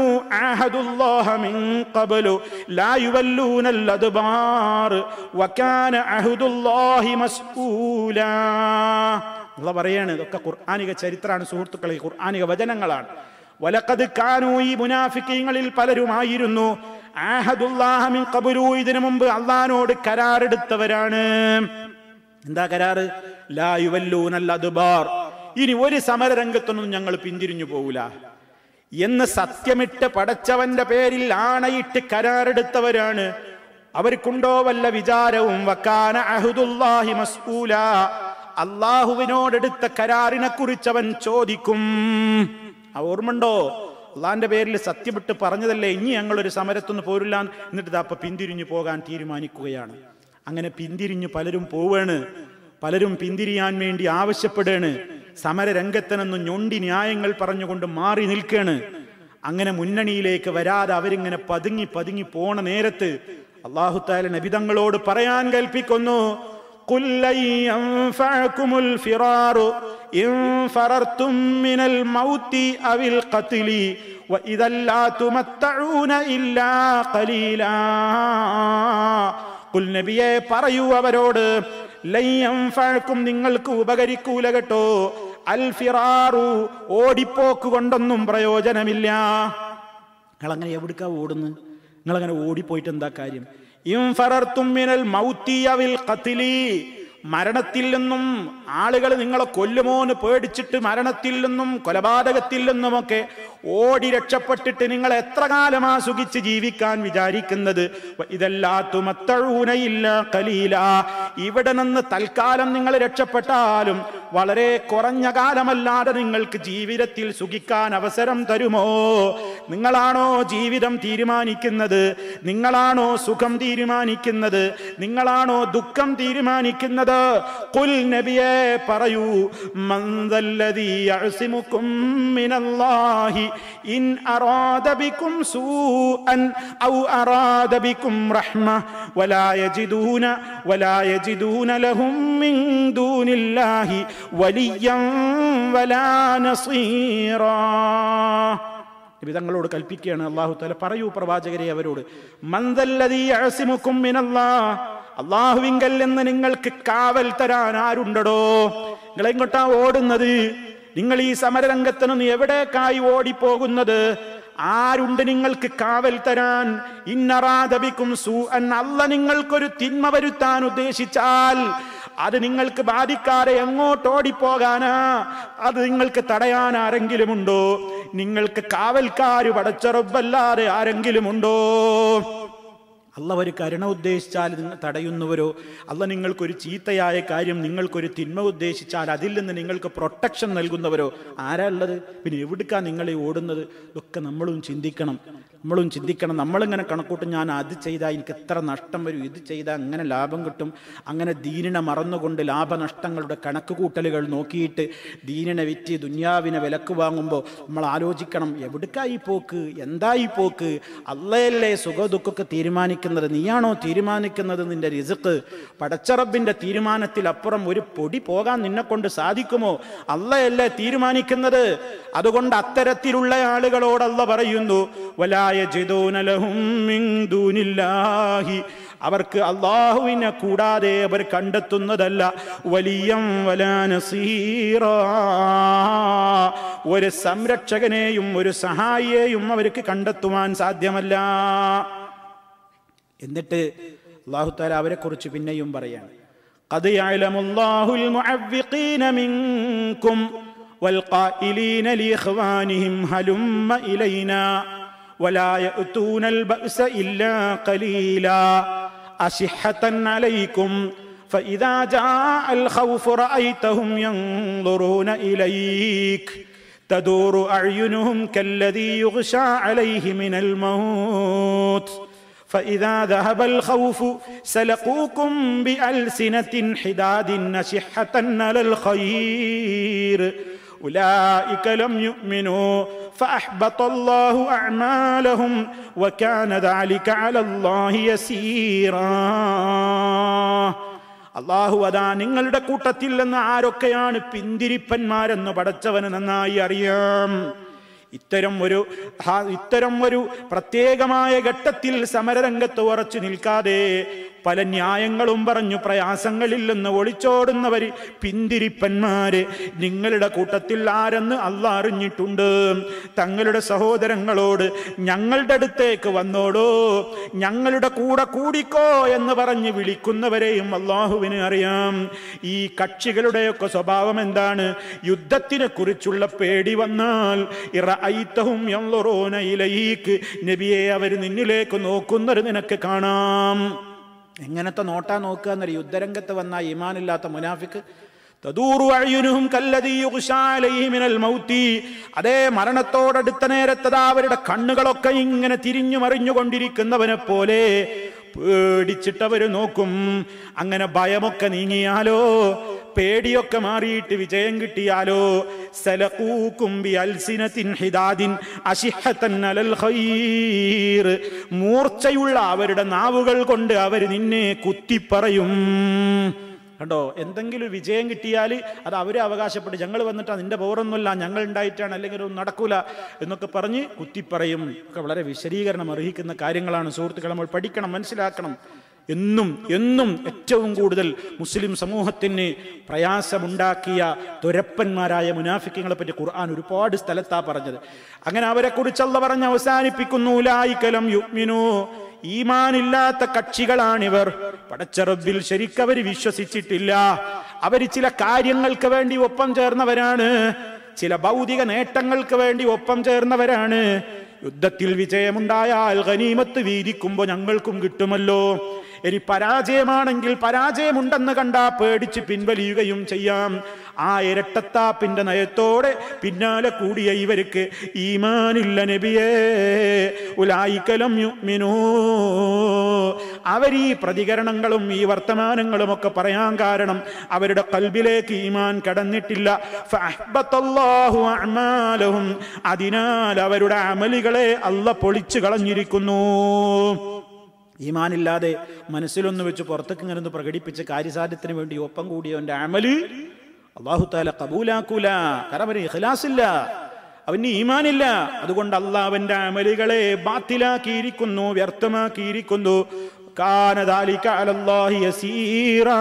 അഹദുല്ലാഹി മിൻ ഖബ്ലു ലാ യുവല്ലൂനൽ അദ്ബാർ വകാന അഹദുല്ലാഹി മസ്ഊലാ. അല്ലാഹ് പറയാണ്, ഇതൊക്കെ ഖുർആനിക ചരിത്രമാണ് സുഹൃത്തുക്കളെ, ഖുർആനിക വചനങ്ങളാണ്. വലഖദ് കാനൂ, ഈ മുനാഫിക്കീങ്ങളിൽ പലരുമായിരുന്നു, അഹദുല്ലാഹി മിൻ ഖബ്ലു, ഇതിനു മുമ്പ് അല്ലാഹുവോട് കരാറെടുത്തവരാണ്. എന്താ കരാറ്? ലാ യുവല്ലൂനൽ അദ്ബാർ, ഇനി ഒരു സമരരംഗത്തൊന്നും ഞങ്ങൾ പിന്തിരിഞ്ഞു പോകൂല എന്ന് സത്യമിട്ട് പടച്ചവന്റെ പേരിൽ ആണയിട്ട് കരാറെടുത്തവരാണ്. അവർക്കുണ്ടോ വല്ല വിചാരവും? വക്കാന അഹ്ദുല്ലാഹി മസ്ഊല, അള്ളാഹുവിനോടെടുത്ത കരാറിനെ കുറിച്ച് അവൻ ചോദിക്കും. ഓർമ്മണ്ടോ? അള്ളാന്റെ പേരിൽ സത്യമിട്ട് പറഞ്ഞതല്ലേ ഇനി ഞങ്ങളൊരു സമരത്തൊന്ന് പോരില്ല, എന്നിട്ട് അപ്പൊ പിന്തിരിഞ്ഞു പോകാൻ തീരുമാനിക്കുകയാണ്. അങ്ങനെ പിന്തിരിഞ്ഞു പലരും പോവാണ്, പലരും പിന്തിരിയാൻ വേണ്ടി ആവശ്യപ്പെടുകയാണ്. സമരരംഗത്തിനെന്ന് ഞൊണ്ടി ന്യായങ്ങൾ പറഞ്ഞുകൊണ്ട് മാറി നിൽക്കുകയാണ്. അങ്ങനെ മുന്നണിയിലേക്ക് വരാതെ അവരിങ്ങനെ പതുങ്ങി പതുങ്ങി പോണ നേരത്ത് അല്ലാഹു തആല നബി തങ്ങളോട് പറയാൻ കൽപ്പിക്കുന്നു, ഖുൽ ലൻ യൻഫഅകുമുൽ ഫിറാറു ഇൻ ഫറർതും മിനൽ മൗതി അവിൽ ഖത്ലി വഇദൽ ലാ തുമത്തഊന ഇല്ലാ ഖലീലാ. ഖുൽ നബിയെ പറയൂ അവരോട്, ലൻ യൻഫഅകും നിങ്ങൾക്ക് ഉപകരിക്കൂല കേട്ടോ, അൽ ഫിറാറു ഓടിപ്പോക്ക് കൊണ്ടൊന്നും പ്രയോജനമില്ല. നിങ്ങളങ്ങനെ എവിടേക്കാ ഓടുന്നത്? നിങ്ങളങ്ങനെ ഓടിപ്പോയിട്ട് എന്താ കാര്യം? ഇൻ ഫറർതും മിനൽ മൗതി അവിൽ ഖത്ലി, മരണത്തിൽ നിന്നും ആളുകൾ നിങ്ങളെ കൊല്ലുമോന്ന് പേടിച്ചിട്ട് മരണത്തിൽ നിന്നും കൊലപാതകത്തിൽ നിന്നുമൊക്കെ ഓടി രക്ഷപ്പെട്ടിട്ട് നിങ്ങൾ എത്ര കാലമാ സുഖിച്ച് ജീവിക്കാൻ വിചാരിക്കുന്നത്? ഇതല്ലാത്തുമത്തഴൂനയില്ല കലീല, ഇവിടെ നിന്ന് തൽക്കാലം നിങ്ങൾ രക്ഷപ്പെട്ടാലും വളരെ കുറഞ്ഞ കാലമല്ലാതെ നിങ്ങൾക്ക് ജീവിതത്തിൽ സുഖിക്കാൻ അവസരം തരുമോ? നിങ്ങളാണോ ജീവിതം തീരുമാനിക്കുന്നത്? നിങ്ങളാണോ സുഖം തീരുമാനിക്കുന്നത്? നിങ്ങളാണോ ദുഃഖം തീരുമാനിക്കുന്നത്? ഖുൽ നബിയേ പറയൂ, മൻ ദല്ലദീ യഅസിമുകും മിനല്ലാഹി ഇൻ അറാദ ബികും സൂഅൻ ഔ അറാദ ബികും റഹ്മ വലാ യജിദൂന ലഹും മിൻ ദൂനില്ലാഹി വലിയ്യൻ വലാ നസീറാ. തങ്ങളോട് കൽപ്പിക്കുകയാണ് അല്ലാഹു തആല, പറയൂ പ്രവാചകരെ അവരോട്, മൻ ദല്ലദീ യഅസിമുകും മിനല്ലാഹ്, അല്ലാഹുവിങ്കൽ നിന്ന് നിങ്ങൾക്ക് കാവൽ തരാൻ ആരുണ്ടടോ? നിങ്ങൾ എങ്ങോട്ടാ ഓടുന്നത്? നിങ്ങൾ ഈ സമരരംഗത്ത് നിന്ന് എവിടേക്കായി ഓടിപ്പോകുന്നത്? ആരുണ്ട് നിങ്ങൾക്ക് കാവൽ തരാൻ? ഇന്നറാദ ബികും സൂഅൻ, അല്ലാഹ് നിങ്ങൾക്കൊരു തിന്മ വരുത്താൻ ഉദ്ദേശിച്ചാൽ അത് നിങ്ങൾക്ക് ബാധിക്കാതെ എങ്ങോട്ടോടിപ്പോകാനാ? അത് നിങ്ങൾക്ക് തടയാൻ ആരെങ്കിലും ഉണ്ടോ? നിങ്ങൾക്ക് കാവൽക്കാര് പടച്ച റബ്ബല്ലാതെ ആരെങ്കിലും ഉണ്ടോ? അല്ലാഹ് ഒരു കരുണ ഉദ്ദേശിച്ചാൽ നിങ്ങൾ തടയുന്നവരോ, അല്ലാഹ് നിങ്ങൾക്കൊരു ചീത്തയായ കാര്യം, നിങ്ങൾക്കൊരു തിന്മ ഉദ്ദേശിച്ചാൽ അതിൽ നിന്ന് നിങ്ങൾക്ക് പ്രൊട്ടക്ഷൻ നൽകുന്നവരോ ആരാ ഉള്ളത്? പിന്നെ എവിടേക്കാ നിങ്ങളെ ഓടുന്നത്? ഇതൊക്കെ നമ്മളും ചിന്തിക്കണം. നമ്മളിങ്ങനെ കണക്കൂട്ടും, ഞാൻ അത് ചെയ്താൽ എനിക്ക് എത്ര നഷ്ടം വരും, ഇത് ചെയ്താൽ അങ്ങനെ ലാഭം കിട്ടും. അങ്ങനെ ദീനിനെ മറന്നുകൊണ്ട് ലാഭനഷ്ടങ്ങളുടെ കണക്ക് കൂട്ടലുകൾ നോക്കിയിട്ട് ദീനിനെ വിറ്റ് ദുനിയാവിനെ വിലക്ക് വാങ്ങുമ്പോൾ നമ്മൾ ആലോചിക്കണം, എവിടേക്കായി പോക്ക്? എന്തായി പോക്ക്? അള്ളയല്ലേ സുഖദുഃഖമൊക്കെ തീരുമാനിക്കുന്നത്? നീയാണോ തീരുമാനിക്കുന്നത് നിന്റെ റിസ്ക്? പടച്ചറബിന്റെ തീരുമാനത്തിൽ അപ്പുറം ഒരു പൊടി പോകാൻ നിന്നെ കൊണ്ട് സാധിക്കുമോ? അള്ളയല്ലേ തീരുമാനിക്കുന്നത്. അതുകൊണ്ട് അത്തരത്തിലുള്ള ആളുകളോട് അള്ളാഹ് പറയുന്നു, വലാ യജിദൂന ലഹും മിൻ ദൂനില്ലാഹി, അവർക്ക് അല്ലാഹുവിനെ കൂടാതെ അവർ കണ്ടെത്തുന്നതല്ല വലിയം വലാ നസീറാ, ഒരു സംരക്ഷകനെയും ഒരു സഹായിയെയും അവർക്ക് കണ്ടെത്തുവാൻ സാധ്യമല്ല. എന്നിട്ട് അല്ലാഹു തആല അവരെ കുറിച്ച് പിന്നെയും പറയാണ്, ഖദ് യഅലമുല്ലാഹുൽ മുഅവ്വിഖീന മിൻകും വൽഖായിലീന ലിഇഖ്വാനിഹിം ഹലുമ്മ ഇലൈനാ വലാ യഅ്തൂനൽ ബഅസ ഇല്ലാ ഖലീലാ അശിഹ്ഹതൻ അലൈക്കും ഫഇദാ ജാഅൽ ഖൗഫു റഅയ്തഹും യൻദുറൂന ഇലൈക തദൂറു അഅ്യുനുഹും കല്ലദീ യുഗ്ശാ അലൈഹി മിനൽ മൗത്ത് فإذا ذهب الخوف سلقوكم بألسنة حداد أشحة على الخير أولئك لم يؤمنوا فأحبط الله أعمالهم وكان ذلك على الله يسيرا. അല്ലാഹു അതാ നിങ്ങളുടെ കൂട്ടത്തിൽ നിന്ന് ആരൊക്കെയാണ് പിന്തിരിപ്പന്മാരെന്ന് പടച്ചവന് നന്നായി അറിയാം. ഇത്തരം ഒരു പ്രത്യേകമായ ഘട്ടത്തിൽ സമരരംഗത്ത് ഉറച്ചു നിൽക്കാതെ പല ന്യായങ്ങളും പറഞ്ഞു പ്രയാസങ്ങളിൽ നിന്ന് ഒളിച്ചോടുന്നവര്, പിന്തിരിപ്പന്മാര് നിങ്ങളുടെ കൂട്ടത്തിൽ ആരെന്ന് അള്ളാഹ് അറിഞ്ഞിട്ടുണ്ട്. തങ്ങളുടെ സഹോദരങ്ങളോട് ഞങ്ങളുടെ അടുത്തേക്ക് വന്നോടോ, ഞങ്ങളുടെ കൂടെ കൂടിക്കോ എന്ന് പറഞ്ഞ് വിളിക്കുന്നവരെയും അള്ളാഹുവിന് അറിയാം. ഈ കക്ഷികളുടെയൊക്കെ സ്വഭാവം എന്താണ്? യുദ്ധത്തിനെ കുറിച്ചുള്ള പേടി വന്നാൽ ഇറഅയ്തഹും യൻളുറൂന ഇലൈക, നബിയെ അവർ നിന്നിലേക്ക് നോക്കുന്നത് നിനക്ക് കാണാം. എങ്ങനത്തെ നോട്ടാ നോക്കുക എന്നൊരു യുദ്ധരംഗത്ത് വന്ന ഈമാനില്ലാത്ത മുനാഫിക്ക്, തദൂറു അഅ്യുനുഹും കല്ലദീ യുഗ്ശാ അലൈഹി മിനൽ മൗതി, അതേ മരണത്തോടടുത്ത നേരത്തതാ അവരുടെ കണ്ണുകളൊക്കെ ഇങ്ങനെ തിരിഞ്ഞു മറിഞ്ഞുകൊണ്ടിരിക്കുന്നവനെ പോലെ പേടിച്ചിട്ടവര് നോക്കും. അങ്ങനെ ഭയമൊക്കെ നീങ്ങിയാലോ, പേടിയൊക്കെ മാറിയിട്ട് വിജയം കിട്ടിയാലോ, സലഖൂകും ബിഅൽസിനത്തിൻ ഹിദാദിൻ അശിഹതൻ അലൽ ഖൈർ, മൂർച്ചയുള്ള അവരുടെ നാവുകൾ കൊണ്ട് അവർ നിന്നെ കുത്തിപ്പറയും. കണ്ടോ, എന്തെങ്കിലും വിജയം കിട്ടിയാൽ അത് അവരെ അവകാശപ്പെട്ട് ഞങ്ങൾ വന്നിട്ടാണ്, നിന്റെ പൗറൊന്നുമില്ല, ഞങ്ങൾ ഉണ്ടായിട്ടാണ്, അല്ലെങ്കിൽ ഒന്നും നടക്കൂല എന്നൊക്കെ പറഞ്ഞ് കുത്തിപ്പറയും. ഒക്കെ വളരെ വിശദീകരണം അർഹിക്കുന്ന കാര്യങ്ങളാണ് സുഹൃത്തുക്കൾ. നമ്മൾ പഠിക്കണം, മനസ്സിലാക്കണം. എന്നും എന്നും ഏറ്റവും കൂടുതൽ മുസ്ലിം സമൂഹത്തിന് പ്രയാസമുണ്ടാക്കിയ തുരപ്പന്മാരായ മുനാഫിക്കുകളെ പറ്റി ഖുർആൻ ഒരുപാട് സ്ഥലത്താ പറഞ്ഞത്. അങ്ങനെ അവരെ കുറിച്ച് അല്ലാഹ് പറഞ്ഞ് അവസാനിപ്പിക്കുന്നു, ഉലൈക ലം യുഅ്മിനൂ, ഈമാനില്ലാത്ത കക്ഷികളാണിവർ. പടച്ച റബ്ബിൽ ശരിക്കവർ വിശ്വസിച്ചിട്ടില്ല. അവർ ചില കാര്യങ്ങൾക്ക് വേണ്ടി ഒപ്പം ചേർന്നവരാണ്, ചില ഭൗതിക നേട്ടങ്ങൾക്ക് വേണ്ടി ഒപ്പം ചേർന്നവരാണ്. യുദ്ധത്തിൽ വിജയമുണ്ടായാൽ ഗനീമത്ത് വീതിക്കുമ്പോൾ ഞങ്ങൾക്കും കിട്ടുമല്ലോ. ഇനി പരാജയമാണെങ്കിൽ പരാജയമുണ്ടെന്ന് കണ്ടാ പേടിച്ച് പിൻവലിയുകയും ചെയ്യാം. ആ ഇരട്ടത്താപ്പിന്റെ നയത്തോടെ പിന്നാലെ കൂടിയ ഇവർക്ക് ഈമാനില്ല നബിയേ. ഉലൈക ലം യുഅ്മിനൂ, അവർ ഈ പ്രതികരണങ്ങളും ഈ വർത്തമാനങ്ങളും ഒക്കെ പറയാൻ കാരണം അവരുടെ ഖൽബിലേക്ക് ഈമാൻ കടന്നിട്ടില്ല. ഫഅഹ്ബതല്ലാഹു അഅ്മാലഹും, അതിനാൽ അവരുടെ അമലുകളെ അല്ലാഹ് പൊളിച്ചു കളഞ്ഞിരിക്കുന്നു. ഈമാനില്ലാതെ മനസ്സിലൊന്ന് വെച്ച് പുറത്തേക്ക് ഇങ്ങനെ പ്രകടിപ്പിച്ച് കാര്യസാധ്യത്തിന് വേണ്ടി ഒപ്പം കൂടിയവന്റെ അമല് അല്ലാഹു തആല ഖബൂലാക്കൂല. കാരണം അവന് ഇഖ്ലാസില്ല, അവന് ഈമാനില്ല. അതുകൊണ്ട് അല്ലാഹ് അവന്റെ അമലുകളെ ബാത്തിലാക്കിയിരിക്കുന്നു, വ്യർത്ഥമാക്കിയിരിക്കുന്നു. കാന ദാലിക അലല്ലാഹി യസീറാ,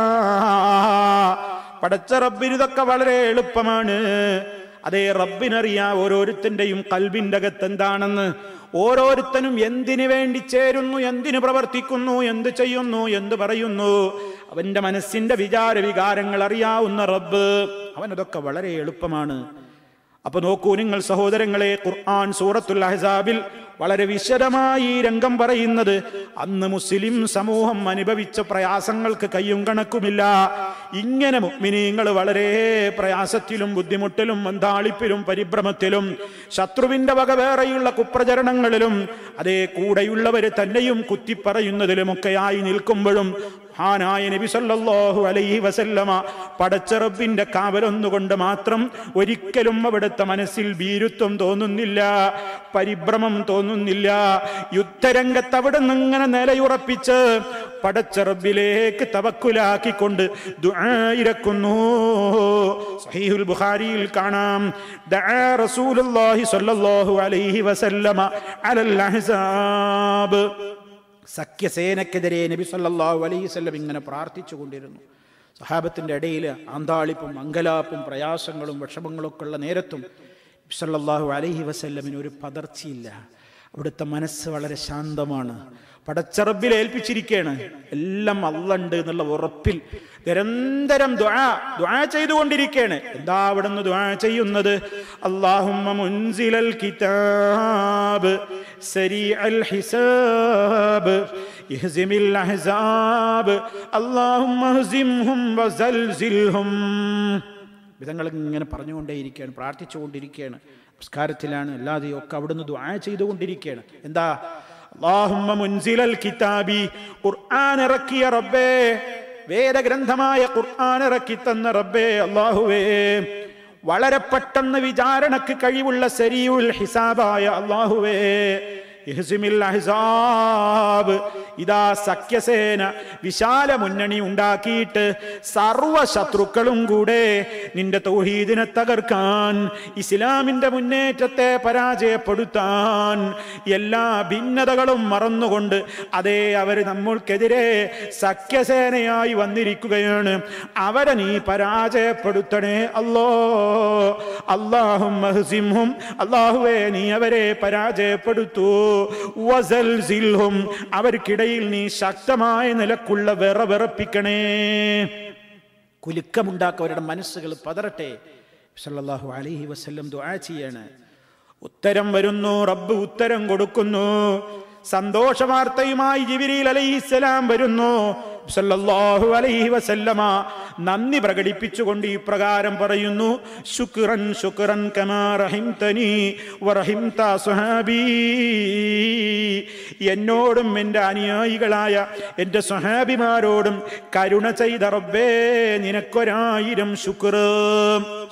പടച്ച റബ്ബിന് ഇതൊക്കെ വളരെ എളുപ്പമാണ്. അതേ, റബ്ബിനറിയാം ഓരോരുത്തന്റെയും ഖൽബിന്റെ അകത്ത് എന്താണെന്ന്. ഓരോരുത്തനും എന്തിനു വേണ്ടി ചേരുന്നു, എന്തിനു പ്രവർത്തിക്കുന്നു, എന്ത് ചെയ്യുന്നു, എന്ത് പറയുന്നു, അവന്റെ മനസ്സിന്റെ വിചാര വികാരങ്ങൾ അറിയാവുന്ന റബ്ബ്, അവനതൊക്കെ വളരെ എളുപ്പമാണ്. അപ്പൊ നോക്കൂ നിങ്ങൾ സഹോദരങ്ങളെ, ഖുർആൻ സൂറത്തുൽ അഹ്സാബിൽ വളരെ വിശദമായി ഈ രംഗം പറയുന്നത് അന്ന് മുസ്ലിം സമൂഹം അനുഭവിച്ച പ്രയാസങ്ങൾക്ക് കയ്യും കണക്കുമില്ല. ഇങ്ങനെ മുഅ്മിനീങ്ങൾ വളരെ പ്രയാസത്തിലും ബുദ്ധിമുട്ടിലും മന്ദാളിപ്പിലും പരിഭ്രമത്തിലും ശത്രുവിന്റെ വക വേറെയുള്ള കുപ്രചരണങ്ങളിലും അതേ കൂടെയുള്ളവര് തന്നെയും കുത്തിപ്പറയുന്നതിലുമൊക്കെയായി നിൽക്കുമ്പോഴും മഹാനായ നബി സല്ലല്ലാഹു അലൈഹി വസല്ലമ പടച്ച റബ്ബിന്റെ കാവലൊന്നുകൊണ്ട് മാത്രം ഒരിക്കലും അവിടുത്തെ മനസ്സിൽ ഭീരുത്വം തോന്നുന്നില്ല, പരിഭ്രമം തോന്നുന്നില്ല. യുദ്ധരംഗത്ത് അവിടെ നിന്നിങ്ങനെ നിലയുറപ്പിച്ച് പടച്ച റബ്ബിലേക്ക് തവക്കുലാക്കിക്കൊണ്ട് ദുആ ഇരക്കുന്നു. സഹീഹുൽ ബുഖാരിയിൽ കാണാം, ദഅ റസൂലുള്ളാഹി സ്വല്ലല്ലാഹു അലൈഹി വസല്ലമ അലൽ അഹ്സാബ്, സഖ്യസേനക്കെതിരെ നബി സല്ലല്ലാഹു അലൈഹി വസല്ലം ഇങ്ങനെ പ്രാർത്ഥിച്ചു കൊണ്ടിരുന്നു. സഹാബത്തിന്റെ ഇടയിൽ ആന്താളിപ്പും അങ്കലാപ്പും പ്രയാസങ്ങളും വിഷമങ്ങളൊക്കെ ഉള്ള നേരത്തും നബി സല്ലല്ലാഹു അലൈഹി വസല്ലമിന് ഒരു പതർച്ചയില്ല. അവിടുത്തെ മനസ്സ് വളരെ ശാന്തമാണ്. പടച്ച റബ്ബിൽ ഏൽപ്പിച്ചിരിക്കുകയാണ്. എല്ലാം അള്ളണ്ട് എന്നുള്ള ഉറപ്പിൽ നിരന്തരം ദുആ ചെയ്തുകൊണ്ടിരിക്കുകയാണ്. എന്താ അവിടുന്ന് ദുആ ചെയ്യുന്നത്? അല്ലാഹുമ്മ മുൻസിലൽ കിതാബ് സരീഅൽ ഹിസാബ് ഇഹ്സിമിൽ അഹ്സാബ് അല്ലാഹുമ്മ ഹ്സിംഹും വസൽസിൽഹും. വിധങ്ങൾ ഇങ്ങനെ പറഞ്ഞുകൊണ്ടേയിരിക്കുകയാണ്, പ്രാർത്ഥിച്ചുകൊണ്ടിരിക്കുകയാണ്. നമസ്കാരത്തിലാണ്, അല്ലാതെയും ഒക്കെ അവിടുന്ന് ദുആ ചെയ്തുകൊണ്ടിരിക്കുകയാണ്. എന്താ? അല്ലാഹുമ്മ മുൻസിലൽ കിതാബി, ഖുർആൻ ഇറക്കിയ റബ്ബേ, വേദഗ്രന്ഥമായ ഖുർആൻ ഇറക്കി തന്ന റബ്ബേ, അല്ലാഹുവേ, വളരെ പെട്ടെന്ന് വിചാരണക്ക് കഴിവുള്ള സരീഉൽ ഹിസാബായ അല്ലാഹുവേ, ഇഹ്സിമിൽ അഹ്സാബ്, ഇതാ സഖ്യസേന വിശാല മുന്നണി ഉണ്ടാക്കിയിട്ട് സർവ ശത്രുക്കളും കൂടെ നിന്റെ തൗഹീദിനെ തകർക്കാൻ, ഇസ്ലാമിന്റെ മുന്നേറ്റത്തെ പരാജയപ്പെടുത്താൻ എല്ലാ ഭിന്നതകളും മറന്നുകൊണ്ട് അതേ അവർ നമ്മൾക്കെതിരെ സഖ്യസേനയായി വന്നിരിക്കുകയാണ്. അവരെ നീ പരാജയപ്പെടുത്തണേ അല്ലോ. അല്ലാഹുമ്മ ഹ്സിംഹും, അല്ലാഹുവേ നീ അവരെ പരാജയപ്പെടുത്തൂ. വസൽസിൽഹും, അവർക്കിടയിൽ നീ ശക്തമായ നിലക്കുള്ള വിറപ്പിക്കണേ. കുലുക്കമുണ്ടാക്കുക, അവരുടെ മനസ്സുകൾ പതറട്ടെ. സല്ലല്ലാഹു അലൈഹി വസല്ലം ദുആ ചെയ്യാണ്. ഉത്തരം വരുന്നു, റബ്ബ് ഉത്തരം കൊടുക്കുന്നു. സന്തോഷ വാർത്തയുമായി ജിബ്രീൽ അലൈഹിസ്സലാം വരുന്നു. സല്ലല്ലാഹു അലൈഹി വസല്ലമ നന്ദി പ്രകടിപ്പിച്ചുകൊണ്ട് ഈ പ്രകാരം പറയുന്നു: ശുക്രൻ ശുക്രൻ കമാ റഹിംതനി വറഹിംത സ്വഹാബി. എന്നോടും എൻ്റെ അനുയായികളായ എൻ്റെ സ്വഹാബിമാരോടും കരുണ ചെയ്ത റബ്ബേ, നിനക്കൊരായിരം ശുക്ർ.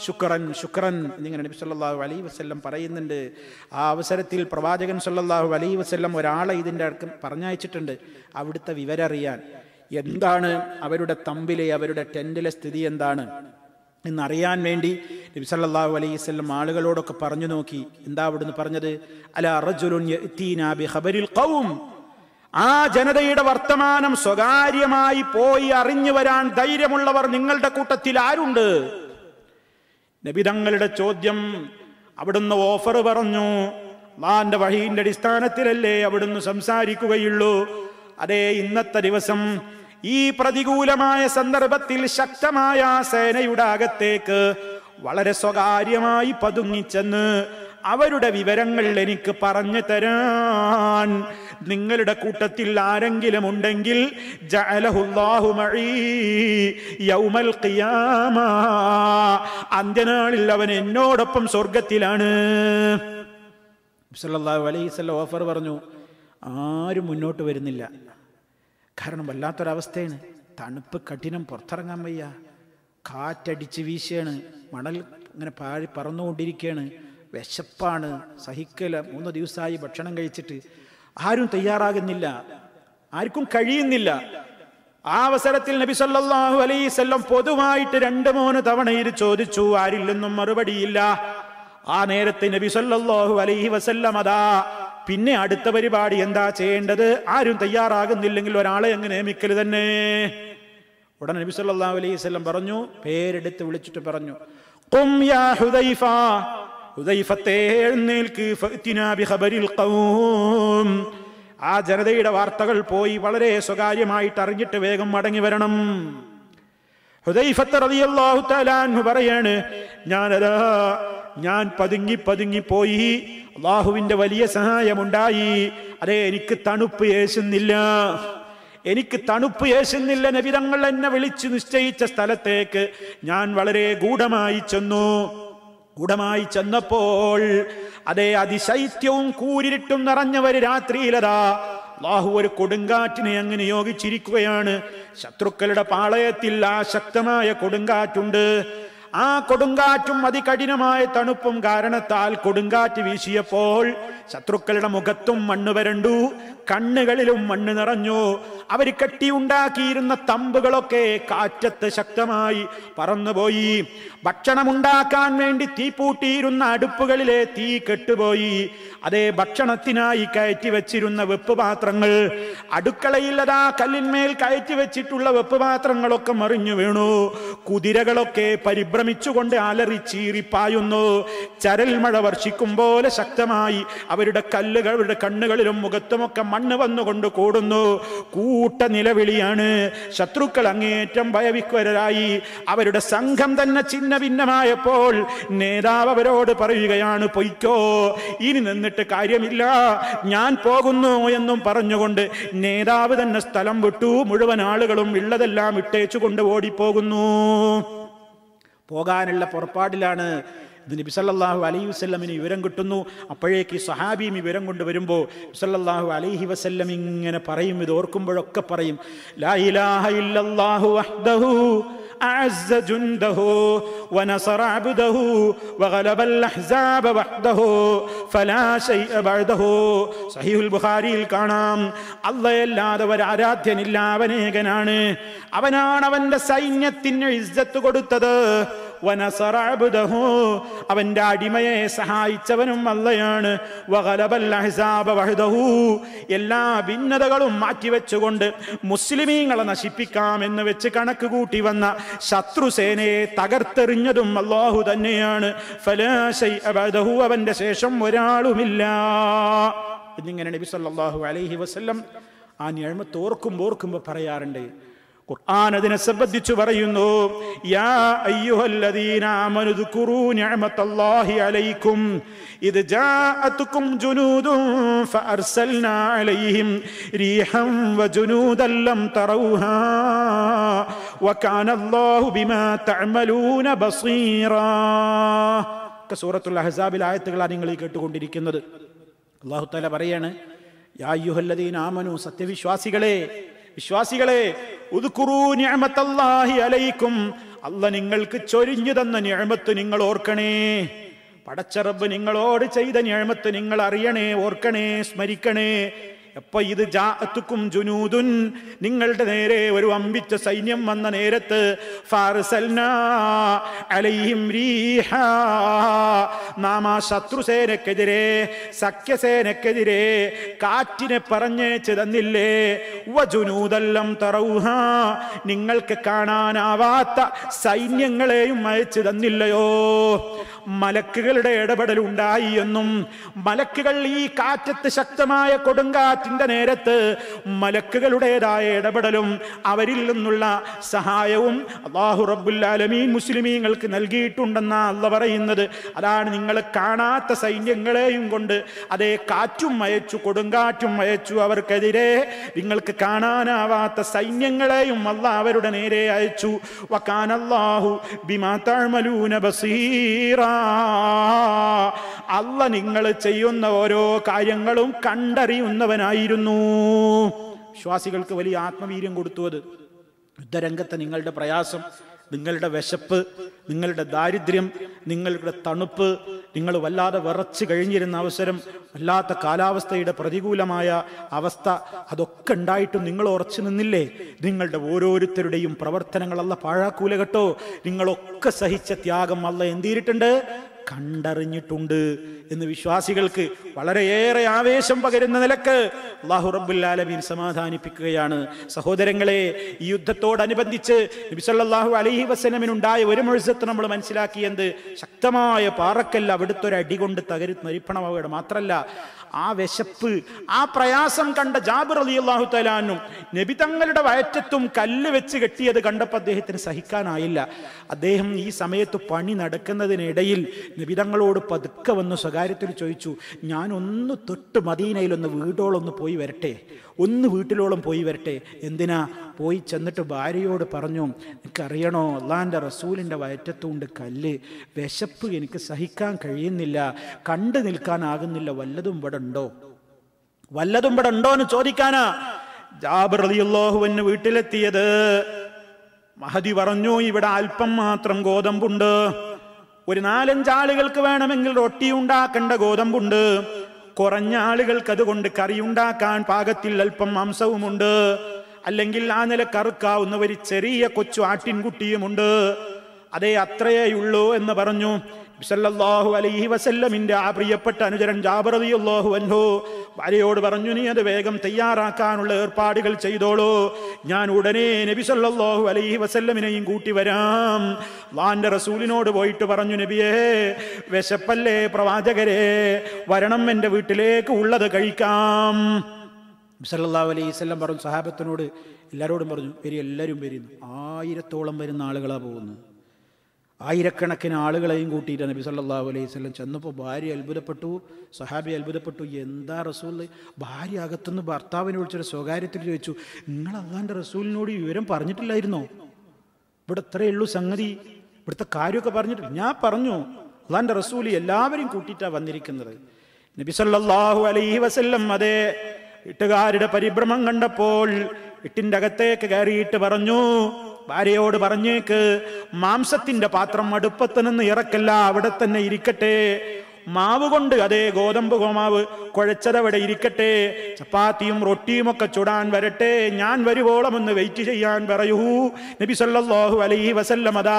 ശുക്രൻ ശുക്രൻ എന്നിങ്ങനെ നബി സല്ലല്ലാഹു അലൈഹി വസല്ലം പറയുന്നുണ്ട്. ആ അവസരത്തിൽ പ്രവാചകൻ സല്ലല്ലാഹു അലൈഹി വസല്ലം ഒരാളെ ഇതിൻ്റെ അടുത്ത് പറഞ്ഞയച്ചിട്ടുണ്ട് അവിടുത്തെ വിവരറിയാൻ. എന്താണ് അവരുടെ തമ്പിലെ, അവരുടെ ടെന്റിലെ സ്ഥിതി എന്താണ് എന്നറിയാൻ വേണ്ടി നബി സല്ലല്ലാഹു അലൈഹി വസല്ലം ആളുകളോടൊക്കെ പറഞ്ഞു നോക്കി. എന്താ അവിടുന്ന് പറഞ്ഞത്? അലാ റജുലുൻ യഅതീനാ ബിഖബരിൽ ഖൗം, ആ ജനതയുടെ വർത്തമാനം സ്വകാര്യമായി പോയി അറിഞ്ഞു വരാൻ ധൈര്യമുള്ളവർ നിങ്ങളുടെ കൂട്ടത്തിൽ ആരുണ്ട്? നബി തങ്ങളുടെ ചോദ്യം. അവിടുന്ന് ഓഫർ പറഞ്ഞു. അല്ലാഹുവിന്റെ വഹീന്റെ അടിസ്ഥാനത്തിലല്ലേ അവിടുന്ന് സംസാരിക്കുകയുള്ളൂ. അതേ, ഇന്നത്തെ ദിവസം ഈ പ്രതികൂലമായ സന്ദർഭത്തിൽ ശക്തമായ സേനയുടെ അകത്തേക്ക് വളരെ സ്വകാര്യമായി പതുങ്ങിച്ചെന്ന് അവരുടെ വിവരങ്ങൾ എനിക്ക് പറഞ്ഞു തരാൻ നിങ്ങളുടെ കൂട്ടത്തിൽ ആരെങ്കിലും ഉണ്ടെങ്കിൽ ജഅലഹുല്ലാഹു മഈ യൗമൽ ഖിയാമ, അന്ത്യനാളിൽ അവൻ എന്നോടൊപ്പം സ്വർഗത്തിലാണ്. സല്ലല്ലാഹു അലൈഹി വസല്ലം ഓഫർ പറഞ്ഞു. ആരും മുന്നോട്ട് വരുന്നില്ല. കാരണം വല്ലാത്തൊരവസ്ഥയാണ്. തണുപ്പ് കഠിനം, പുറത്തിറങ്ങാൻ വയ്യ. കാറ്റടിച്ച് വീശിയാണ്, മണൽ ഇങ്ങനെ പാഴി പറന്നുകൊണ്ടിരിക്കുകയാണ്. വിശപ്പാണ്, സഹിക്കല. 3 ദിവസമായി ഭക്ഷണം കഴിച്ചിട്ട്. ആരും തയ്യാറാകുന്നില്ല, ആർക്കും കഴിയുന്നില്ല. ആ അവസരത്തിൽ നബി സല്ലല്ലാഹു അലൈഹി വസല്ലം പൊതുവായിട്ട് 2-3 തവണ ഇത് ചോദിച്ചു. ആരില്ലെന്നും മറുപടിയില്ല. ആ നേരത്തെ നബി സല്ലല്ലാഹു അലൈഹി വസല്ലം അതാ പിന്നെ അടുത്ത പരിപാടി എന്താ ചെയ്യേണ്ടത്? ആരും തയ്യാറാകുന്നില്ലെങ്കിൽ ഒരാളെ അങ്ങ് നിയമിക്കൽ തന്നെ. ഉടനെ നബി സല്ലല്ലാഹു അലൈഹി വസല്ലം പറഞ്ഞു, പേരെടുത്ത് വിളിച്ചിട്ട് പറഞ്ഞു, ഖും യാ ഹുദൈഫ, ഹുദൈഫത്തെ എഴുന്നേൽക്ക്, ഫഅ്തിനാ ബിഖബരിൽ ഖൗം, ആ ജനതയുടെ വാർത്തകൾ പോയി വളരെ സ്വകാര്യമായിട്ട് അറിഞ്ഞിട്ട് വേഗം മടങ്ങി വരണം. ഹുദൈഫത്ത് റളിയല്ലാഹു തആല അൻഹു പറയാണ്, ഞാൻ പതുങ്ങി പോയി. അല്ലാഹുവിന്റെ വലിയ സഹായമുണ്ടായി. അതേ, എനിക്ക് തണുപ്പ് ഏശുന്നില്ല. നബി തങ്ങൾ എന്നെ വിളിച്ചു നിശ്ചയിച്ച സ്ഥലത്തേക്ക് ഞാൻ വളരെ ഗൂഢമായി ചെന്നപ്പോൾ അതേ അതിശൈത്യവും കൂരിരുട്ടും നിറഞ്ഞവര് രാത്രിയിലതാ അല്ലാഹു ഒരു കൊടുങ്കാറ്റിനെ അങ്ങ് നിയോഗിച്ചിരിക്കുകയാണ്. ശത്രുക്കളുടെ പാളയത്തിൽ ആ ശക്തമായ കൊടുങ്കാറ്റുണ്ട്. ആ കൊടുങ്കാറ്റും അതികഠിനമായ തണുപ്പും കാരണത്താൽ കൊടുങ്കാറ്റ് വീശിയപ്പോൾ ശത്രുക്കളുടെ മുഖത്തും മണ്ണ് വരണ്ടു, കണ്ണുകളിലും മണ്ണ് നിറഞ്ഞു. അവർ കെട്ടിയുണ്ടാക്കിയിരുന്ന തമ്പുകളൊക്കെ കാറ്റത്ത് ശക്തമായി പറന്നുപോയി. ഭക്ഷണമുണ്ടാക്കാൻ വേണ്ടി തീപൂട്ടിയിരുന്ന അടുപ്പുകളിലെ തീ കെട്ടുപോയി. അതേ, ഭക്ഷണത്തിനായി കയറ്റി വെച്ചിരുന്ന വെപ്പുപാത്രങ്ങൾ, അടുക്കളയിൽ അതാ കല്ലിന്മേൽ കയറ്റി വെച്ചിട്ടുള്ള വെപ്പുപാത്രങ്ങളൊക്കെ മറിഞ്ഞു വീണു. കുതിരകളൊക്കെ പരിഭ്രമിച്ചുകൊണ്ട് അലറിച്ചീറിപ്പായുന്നു. ചരൽ മഴ വർഷിക്കും പോലെ ശക്തമായി അവരുടെ കണ്ണുകളിലും മുഖത്തുമൊക്കെ മണ്ണ് വന്നുകൊണ്ട് കൂടുന്നു. കൂട്ട നിലവിളിയാണ്. ശത്രുക്കൾ അങ്ങേറ്റം ഭയവിഹ്വലരായി. അവരുടെ സംഘം തന്നെ ഛിന്ന ഭിന്നമായപ്പോൾ നേതാവ് അവരോട് പറയുകയാണ്, പൊയ്ക്കോ, ഇനി നിന്നിട്ട് കാര്യമില്ല, ഞാൻ പോകുന്നു എന്നും പറഞ്ഞുകൊണ്ട് നേതാവ് തന്നെ സ്ഥലം വിട്ടു. മുഴുവൻ ആളുകളും ഉള്ളതെല്ലാം ഇട്ടേച്ചുകൊണ്ട് ഓടിപ്പോകുന്നു. പോകാനുള്ള പുറപ്പാടിലാണ്. ഇത് നബി സല്ലല്ലാഹു അലൈഹി വസല്ലമിന് വിവരം കിട്ടുന്നു. അപ്പോഴേക്ക് സഹാബിയും വിവരം കൊണ്ടുവരുമ്പോൾ സല്ലല്ലാഹു അലൈഹി വസല്ലം ഇങ്ങനെ പറയും. ഇത് ഓർക്കുമ്പോഴൊക്കെ പറയും, ലാ ഇലാഹ ഇല്ലല്ലാഹു വഹ്ദഹു അഅസ്സ ജുൻദഹു വനസറ അബ്ദഹു വഗലബൽ അഹ്സാബ വഹ്ദഹു ഫലാ ശൈഅ ബഅദഹു. സഹീഹുൽ ബുഖാരിയിൽ കാണാം, അല്ലാഹയല്ലാതെ ഒരു ആരാധ്യനില്ല, അവനേകനാണ്. അവനാണ് അവന്റെ സൈന്യത്തിന് ഇസ്സത്ത് കൊടുത്തത്. വനസറ അബ്ദഹു, അവന്റെ അടിമയെ സഹായിച്ചവനും അല്ലാഹയാണ്. വഗലബൽ അഹ്സാബ വഹ്ദഹു, എല്ലാ ഭിന്നതകളും മാറ്റിവെച്ചുകൊണ്ട് മുസ്ലിമീങ്ങളെ നശിപ്പിക്കാമെന്ന് വെച്ച് കണക്ക് കൂട്ടി വന്ന ശത്രുസേനയെ തകർത്തെറിഞ്ഞതും അല്ലാഹു തന്നെയാണ്. ഫലാ ശൈഅ ബഅദഹു, അവന്റെ ശേഷം ഒരാളുമില്ല എന്നിങ്ങനെ നബി സല്ലല്ലാഹു അലൈഹി വസല്ലം ആ നിഅമത്ത് ഓർക്കുമ്പോൾ പറയാറുണ്ട്. ഖുർആൻ അതിനെ സംബന്ധിച്ചു പറയുന്നു, യാ അയ്യുഹല്ലദീന ആമനു ദുകുറൂ നിഅമത്തല്ലാഹി അലൈക്കും ഇദ് ജാഅതുകും ജുനൂദുൻ ഫഅർസൽനാ അലൈഹിം റീഹൻ വജുനൂദൻ ലം തറൗഹാ വകാനല്ലാഹു ബിമാ തഅമലൂന ബസീറാ. സൂറത്തുൽ അഹ്സാബിലെ ആയത്തുകളാണ് നിങ്ങൾ ഈ കേട്ടുകൊണ്ടിരിക്കുന്നത്. അല്ലാഹു തആല പറയാണ്, യാ അയ്യുഹല്ലദീന ആമനു, സത്യവിശ്വാസികളെ, വിശ്വാസികളെ, ഉദ്കുറൂ നിഅമത്തല്ലാഹി അലൈക്കും, അല്ലാഹ് നിങ്ങൾക്ക് ചൊരിഞ്ഞു തന്ന നിഅമത്ത് നിങ്ങൾ ഓർക്കണേ. പടച്ച റബ്ബ് നിങ്ങളോട് ചെയ്ത നിഅമത്ത് നിങ്ങൾ അറിയണേ, ഓർക്കണേ, സ്മരിക്കണേ. എപ്പോ ഇത് ജാഅതുകും ജുനൂദുൻ, നിങ്ങളുടെ നേരെ ഒരു അമ്പിച്ച സൈന്യം വന്ന നേരത്ത്, ഫഅർസൽനാ അലൈഹിം റീഹാ, നാം ആ ശത്രുസേനക്കെതിരെ, സഖ്യസേനക്കെതിരെ കാറ്റിനെ പറഞ്ഞേച്ച് തന്നില്ലേ. വജുനൂദൻ ലം തറൗഹാ, നിങ്ങൾക്ക് കാണാനാവാത്ത സൈന്യങ്ങളെയും അയച്ചു തന്നില്ലയോ. മലക്കുകളുടെ ഇടപെടൽ ഉണ്ടായി എന്നും, മലക്കുകൾ ഈ കാറ്റത്ത് ശക്തമായ കൊടുങ്കാറ്റിന്റെ നേരത്ത് മലക്കുകളുടേതായ ഇടപെടലും അവരിൽ നിന്നുള്ള സഹായവും അല്ലാഹു റബ്ബുൽ ആലമീൻ മുസ്ലിമീങ്ങൾക്ക് നൽകിയിട്ടുണ്ടെന്നാ അല്ലാഹ് പറയുന്നത്. അതാണ് നിങ്ങൾ കാണാത്ത സൈന്യങ്ങളെയും കൊണ്ട് അതേ കാറ്റും അയച്ചു, കൊടുങ്കാറ്റും അയച്ചു അവർക്കെതിരെ. നിങ്ങൾക്ക് കാണാനാവാത്ത സൈന്യങ്ങളെയും അല്ലാഹ് അവരുടെ നേരെ അയച്ചു. വകാനല്ലാഹു ബിമാ തഅമലൂന ബസീറാ, അല്ലാഹ് നിങ്ങൾ ചെയ്യുന്ന ഓരോ കാര്യങ്ങളും കണ്ടറിയുന്നവനായിരുന്നു. വിശ്വാസികൾക്ക് വലിയ ആത്മവീര്യം കൊടുത്തു അത്. യുദ്ധരംഗത്ത് നിങ്ങളുടെ പ്രയാസം, നിങ്ങളുടെ വിശപ്പ്, നിങ്ങളുടെ ദാരിദ്ര്യം, നിങ്ങളുടെ തണുപ്പ്, നിങ്ങൾ വല്ലാതെ വിറച്ച് കഴിഞ്ഞിരുന്ന അവസരം, വല്ലാത്ത കാലാവസ്ഥയുടെ പ്രതികൂലമായ അവസ്ഥ, അതൊക്കെ ഉണ്ടായിട്ടും നിങ്ങൾ ഉറച്ചു നിന്നില്ലേ? നിങ്ങളുടെ ഓരോരുത്തരുടെയും പ്രവർത്തനങ്ങൾ അല്ലാഹ് പാഴാക്കൂല കേട്ടോ. നിങ്ങളൊക്കെ സഹിച്ച ത്യാഗം അല്ലാഹ് എന്തിയിട്ടുണ്ട്? കണ്ടറിഞ്ഞിട്ടുണ്ട് എന്ന് വിശ്വാസികൾക്ക് വളരെയേറെ ആവേശം പകരുന്ന നിലക്ക് അല്ലാഹു റബ്ബുൽ ആലമീൻ സമാധാനിപ്പിക്കുകയാണ്. സഹോദരങ്ങളെ, ഈ യുദ്ധത്തോടനുബന്ധിച്ച് നബി സല്ലല്ലാഹു അലൈഹി വസല്ലമിനുണ്ടായ ഒരു മുഅ്ജിസത്ത് നമ്മൾ മനസ്സിലാക്കിയത്, ശക്തമായ പാറക്കല്ല് അവിടുത്തെ ഒരു അടി കൊണ്ട് തരിപ്പണമാവുകയാണ്. മാത്രല്ല, ആ വിശപ്പ്, ആ പ്രയാസം കണ്ട ജാബിർ റളിയല്ലാഹു തആല അൻഹു നബി തങ്ങളുടെ വയറ്റത്തും കല്ല് വെച്ച് കെട്ടിയത് കണ്ടപ്പോൾ അദ്ദേഹത്തിന് സഹിക്കാനായില്ല. അദ്ദേഹം ഈ സമയത്ത് പണി നടക്കുന്നതിനിടയിൽ നബി തങ്ങളോട് പതുക്കെ വന്ന് സ്വകാര്യത്തിൽ ചോദിച്ചു, ഞാൻ ഒന്ന് തൊട്ട് മദീനയിലൊന്ന് വീടോളൊന്ന് പോയി വരട്ടെ, ഒന്ന് വീട്ടിലോളം പോയി വരട്ടെ. എന്തിനാ? പോയി ചെന്നിട്ട് ഭാര്യയോട് പറഞ്ഞു, എനിക്കറിയണോ, അള്ളാഹിൻ്റെ റസൂലിൻ്റെ വയറ്റത്തുകൊണ്ട് കല്ല്, വിശപ്പ് എനിക്ക് സഹിക്കാൻ കഴിയുന്നില്ല, കണ്ടു നിൽക്കാനാകുന്നില്ല, വല്ലതും ഇവിടെ ഉണ്ടോ, വല്ലതും ഇവിടെ ഉണ്ടോ എന്ന് ചോദിക്കാനാ ജാബിർ റളിയല്ലാഹു അൻഹു വീട്ടിലെത്തിയത്. മഹദി പറഞ്ഞു, ഇവിടെ അല്പം മാത്രം ഗോതമ്പുണ്ട്, ഒരു 4-5 ആളുകൾക്ക് വേണമെങ്കിൽ റൊട്ടി ഉണ്ടാക്കേണ്ട ഗോതമ്പുണ്ട്, കുറഞ്ഞ ആളുകൾക്ക് അതുകൊണ്ട് കറി ഉണ്ടാക്കാൻ പാകത്തിൽ അല്പം മാംസവുമുണ്ട്, അല്ലെങ്കിൽ ആ നില കറുക്കാവുന്ന ഒരു ചെറിയ കൊച്ചു ആട്ടിൻകുട്ടിയുമുണ്ട്, അതേ അത്രയേ ഉള്ളൂ എന്ന് പറഞ്ഞു. സല്ലല്ലാഹു അലൈഹി വസല്ലമിന്റെ ആ പ്രിയപ്പെട്ട അനുചരൻ ജാബിർ റളിയല്ലാഹു അൻഹു ഭാര്യയോട് പറഞ്ഞു, നീ അത് വേഗം തയ്യാറാക്കാനുള്ള ഏർപ്പാടുകൾ ചെയ്തോളൂ, ഞാൻ ഉടനെ നബി സല്ലല്ലാഹു അലൈഹി വസല്ലമിനെയും കൂട്ടി വരാം. അല്ലാഹുവിന്റെ റസൂലിനോട് പോയിട്ട് പറഞ്ഞു, നബിയേ, വിശപ്പല്ലേ പ്രവാചകരെ, വരണം, എൻ്റെ വീട്ടിലേക്ക് ഉള്ളത് കഴിക്കാം. സല്ലല്ലാഹു അലൈഹി വസല്ലം പറഞ്ഞു സഹാബത്തിനോട്, എല്ലാവരോടും പറഞ്ഞു, എല്ലാവരും വരുന്നു. 1000-ഓളം വരുന്ന ആളുകളാണ് പോകുന്നത്. 1000-കണക്കിന് ആളുകളെയും കൂട്ടിയിട്ടാണ് നബി സല്ലല്ലാഹു അലൈഹി വസല്ലം ചെന്നപ്പോൾ ഭാര്യ അത്ഭുതപ്പെട്ടു, സഹാബി അത്ഭുതപ്പെട്ടു. എന്താ റസൂൽ? ഭാര്യ അകത്തുനിന്ന് ഭർത്താവിനെ വിളിച്ചൊരു സ്വകാര്യത്തിൽ ചോദിച്ചു, നിങ്ങൾ അല്ലാഹുവിൻ്റെ റസൂലിനോട് വിവരം പറഞ്ഞിട്ടില്ലായിരുന്നോ? ഇവിടെ ഇത്രയേ ഉള്ളൂ സംഗതി, ഇവിടുത്തെ കാര്യമൊക്കെ പറഞ്ഞിട്ട്? ഞാൻ പറഞ്ഞു, അല്ലാഹുവിൻ്റെ റസൂൽ എല്ലാവരും കൂട്ടിയിട്ടാണ് വന്നിരിക്കുന്നത്. നബി സല്ലല്ലാഹു അലൈഹി വസല്ലം അതേ വീട്ടുകാരുടെ പരിഭ്രമം കണ്ടപ്പോൾ വീട്ടിൻ്റെ അകത്തേക്ക് കയറിയിട്ട് പറഞ്ഞു, ഭാര്യയോട് പറഞ്ഞേക്ക്, മാംസത്തിന്റെ പാത്രം അടുപ്പത്ത് നിന്ന് ഇറക്കല്ല, അവിടെ തന്നെ ഇരിക്കട്ടെ. മാവ് കൊണ്ട്, അതേ ഗോതമ്പ് മാവ് കുഴച്ചതവിടെ ഇരിക്കട്ടെ. ചപ്പാത്തിയും റൊട്ടിയും ഒക്കെ ചുടാൻ വരട്ടെ, ഞാൻ വരുവോളം ഒന്ന് വെയിറ്റ് ചെയ്യാൻ പറയൂ. നബി സല്ലല്ലാഹു അലൈഹി വസല്ലം അതാ